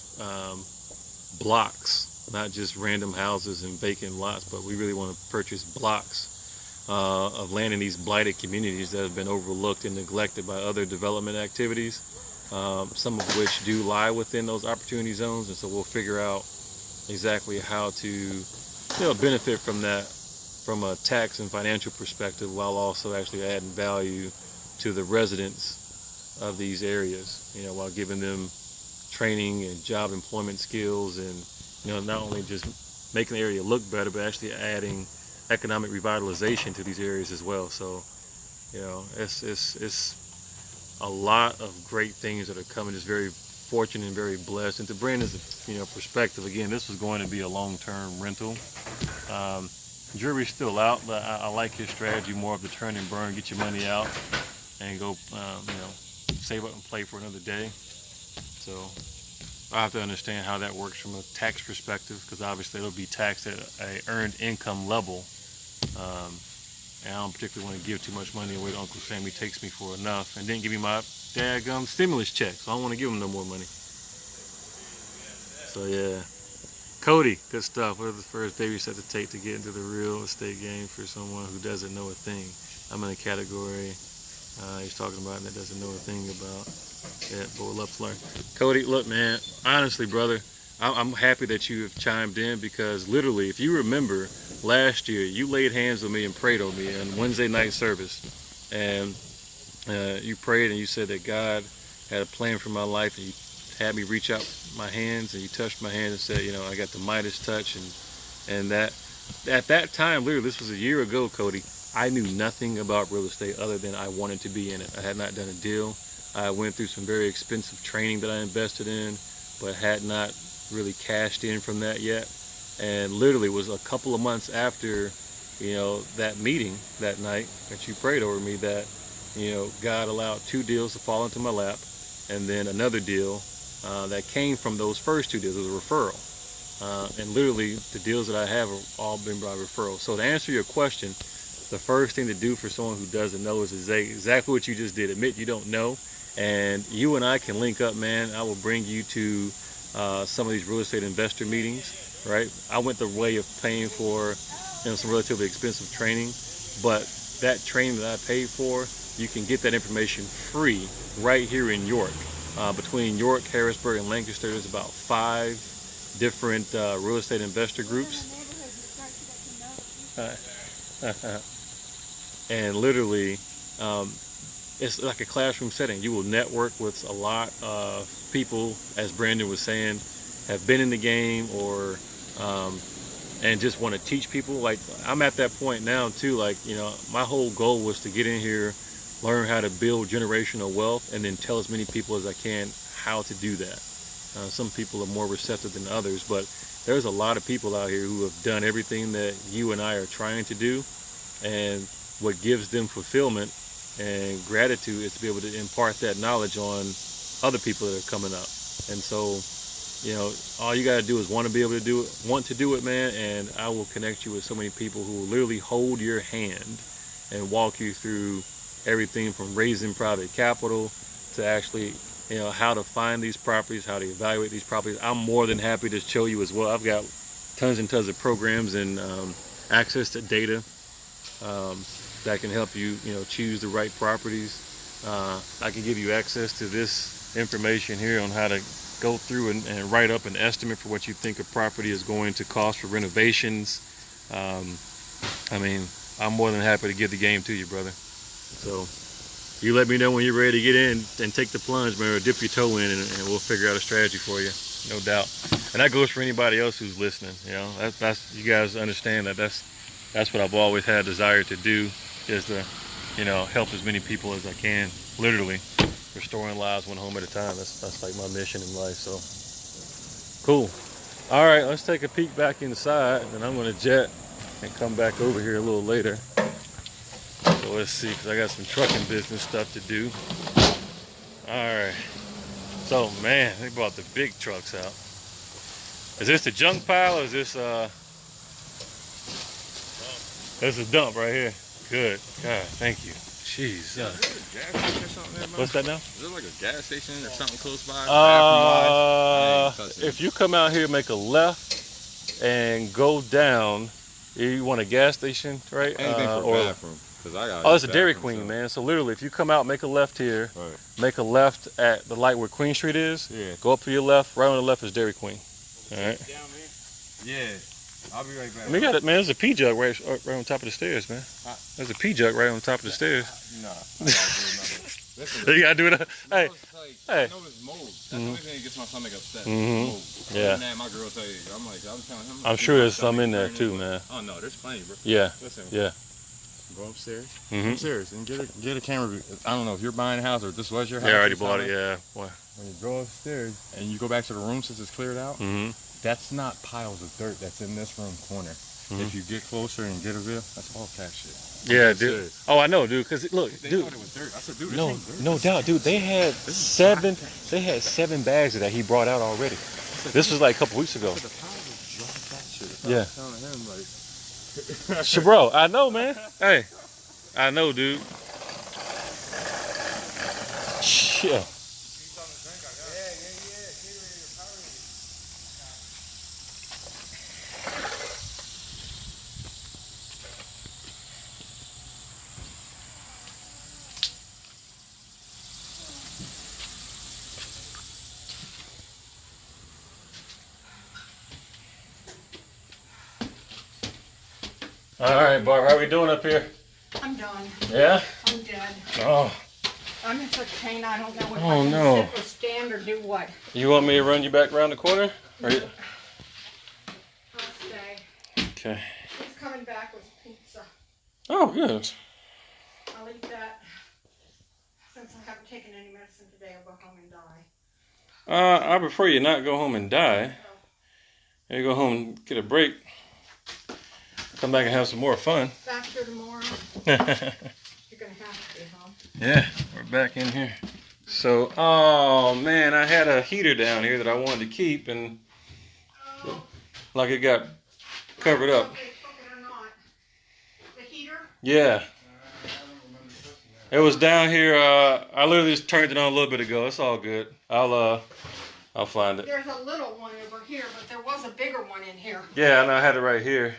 blocks not just random houses and vacant lots, but we really want to purchase blocks of land in these blighted communities that have been overlooked and neglected by other development activities, some of which do lie within those opportunity zones. And so we'll figure out exactly how to benefit from that from a tax and financial perspective, while also actually adding value to the residents of these areas, while giving them training and job employment skills, and not only just making the area look better, but actually adding economic revitalization to these areas as well. So it's a lot of great things that are coming. Just very fortunate and very blessed. And to Brandon's perspective, again, this was going to be a long-term rental. Jury's still out, but I like his strategy more of the turn and burn, get your money out and go save up and play for another day. So I have to understand how that works from a tax perspective, because obviously it'll be taxed at a earned income level, and I don't particularly want to give too much money away to Uncle Sam. He takes me for enough and didn't give me my daggum stimulus check, so I don't want to give him no more money. So yeah, Cody, good stuff. What are the first baby steps to take to get into the real estate game for someone who doesn't know a thing? I'm in a category he's talking about that doesn't know a thing about it, but would love to learn. Cody, look, man, honestly, brother, I'm happy that you have chimed in, because literally, if you remember last year, you laid hands on me and prayed on me on Wednesday night service, and you prayed and you said that God had a plan for my life, and you had me reach out my hands, and you touched my hand and said, I got the Midas touch, and that at that time, literally, this was a year ago, Cody, I knew nothing about real estate other than I wanted to be in it. I had not done a deal. I went through some very expensive training that I invested in, but had not really cashed in from that yet. And literally, it was a couple of months after, that meeting that night that you prayed over me, that, God allowed 2 deals to fall into my lap, and then another deal that came from those first 2 deals. It was a referral. And literally, the deals that I have have all been by referral. So to answer your question, the first thing to do for someone who doesn't know is exactly what you just did. Admit you don't know, and you and I can link up, man. I will bring you to some of these real estate investor meetings, right? I went the way of paying for some relatively expensive training, but that training that I paid for, you can get that information free right here in York. Between York, Harrisburg, and Lancaster, there's about 5 different real estate investor groups. And literally, it's like a classroom setting. You will network with a lot of people, as Brandon was saying, have been in the game, or and just want to teach people. Like, I'm at that point now too. Like, my whole goal was to get in here, learn how to build generational wealth, and then tell as many people as I can how to do that. Some people are more receptive than others, but there's a lot of people out here who have done everything that you and I are trying to do, and what gives them fulfillment and gratitude is to be able to impart that knowledge on other people that are coming up. And so, all you got to do is want to be able to do it, want to do it, man, and I will connect you with so many people who will literally hold your hand and walk you through everything from raising private capital to actually, how to find these properties, how to evaluate these properties. I'm more than happy to show you as well. I've got tons and tons of programs and access to data that can help you, choose the right properties. I can give you access to this information here on how to go through and write up an estimate for what you think a property is going to cost for renovations. I mean, I'm more than happy to give the game to you, brother. So you let me know when you're ready to get in and take the plunge, man, or dip your toe in, and we'll figure out a strategy for you, no doubt. And that goes for anybody else who's listening. That's you guys understand that that's what I've always had a desire to do, is to, help as many people as I can, literally restoring lives one home at a time. That's like my mission in life. So cool. All right, let's take a peek back inside, and I'm going to jet and come back over here a little later. So let's see, because I got some trucking business stuff to do. All right. So, man, they brought the big trucks out. Is this the junk pile, or is this there's a dump right here? Good. God, thank you. Jeez. Yeah, is there a gas station or something there, man? What's that now? Is there like a gas station or something close by? If you come out here, make a left, and go down. You want a gas station, right? Anything for or bathroom. Cause I got. Oh, it's a Dairy Queen, man. So literally, if you come out, make a left here, Right. make a left at the light where Queen Street is. Yeah. Go up to your left. Right on the left is Dairy Queen. All right. Yeah. I'll be right back. We got it, man. There's a pea jug right on top of the stairs, man. There's a pea jug right on top of the stairs. Nah. I gotta do another. Listen, You gotta do it. Hey, I hey. know it's mold. That's the only thing that gets my stomach upset. Mhm. Mold. Yeah. Other than that, my girl tell you. I'm telling him. I'm sure there's some in there too, man. Oh no, there's plenty, bro. Yeah. Listen. Yeah. Go upstairs. Mhm. Upstairs and get a camera. I don't know if you're buying a house or if this was your house. Yeah, I already or bought it. something. Yeah. What? When you go upstairs and you go back to the room since it's cleared out, that's not piles of dirt that's in this room corner. If you get closer and get a view, that's all cat shit. Yeah, dude. Oh, I know, dude. Cause look, They dude. thought it was dirt. I said, dude, this No, ain't dirt. no doubt, dude. They had 7 bags of that he brought out already. This was like a couple weeks ago. The piles of dry cat shit. Yeah. I was telling him like. Sure, bro. I know, man. Hey, I know, dude. Yeah. All right, Barb, how we doing up here? I'm done. Yeah? I'm dead. Oh, I'm in such pain, I don't know if Oh, I can no. sit or stand or do what. you want me to run you back around the corner? Or you... I'll stay. Okay. He's coming back with pizza. Oh, good. I'll eat that. Since I haven't taken any medicine today, I'll go home and die. I prefer you not go home and die. You go home and get a break. Come back and have some more fun. Back here tomorrow. You're gonna have to be home. Yeah, we're back in here. So, oh man, I had a heater down here that I wanted to keep, and like it got covered up. If they took it or not. The heater? Yeah. It was down here. I literally just turned it on a little bit ago. It's all good. I'll find it. There's a little one over here, but there was a bigger one in here. Yeah, I know. I had it right here.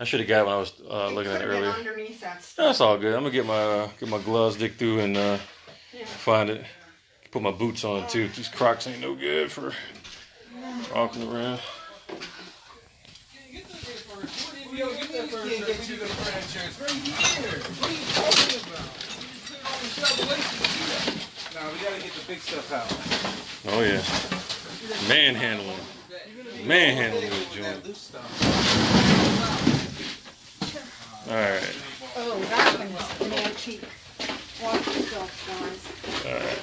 I should have got it when I was looking at it earlier. Underneath that stuff. That's all good. I'm gonna get my gloves, dig through, and find it. Put my boots on too. These Crocs ain't no good for walking around. Nah, we gotta get the big stuff out. Oh yeah, manhandling this joint. All right. Oh, that one is an antique. Watch yourself, guys. All right.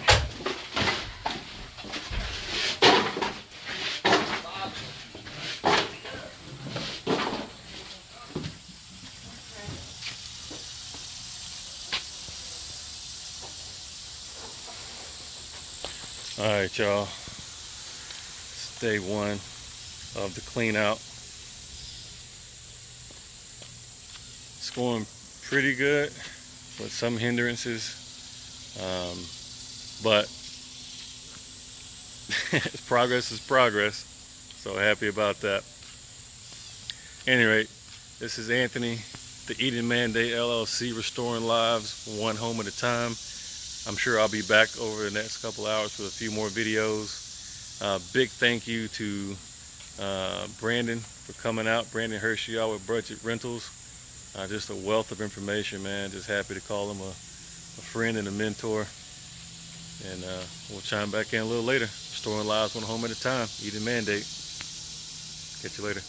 All right, y'all. It's day 1 of the clean out. It's going pretty good with some hindrances, but progress is progress, so happy about that. Anyway, this is Anthony, the Eden Mandate LLC, restoring lives one home at a time. I'm sure I'll be back over the next couple hours with a few more videos. Big thank you to Brandon for coming out. Brandon Hershey out with Budget Rentals. Just a wealth of information, man. Just happy to call him a friend and a mentor. And we'll chime back in a little later. Restoring lives one home at a time. Eden Mandate. Catch you later.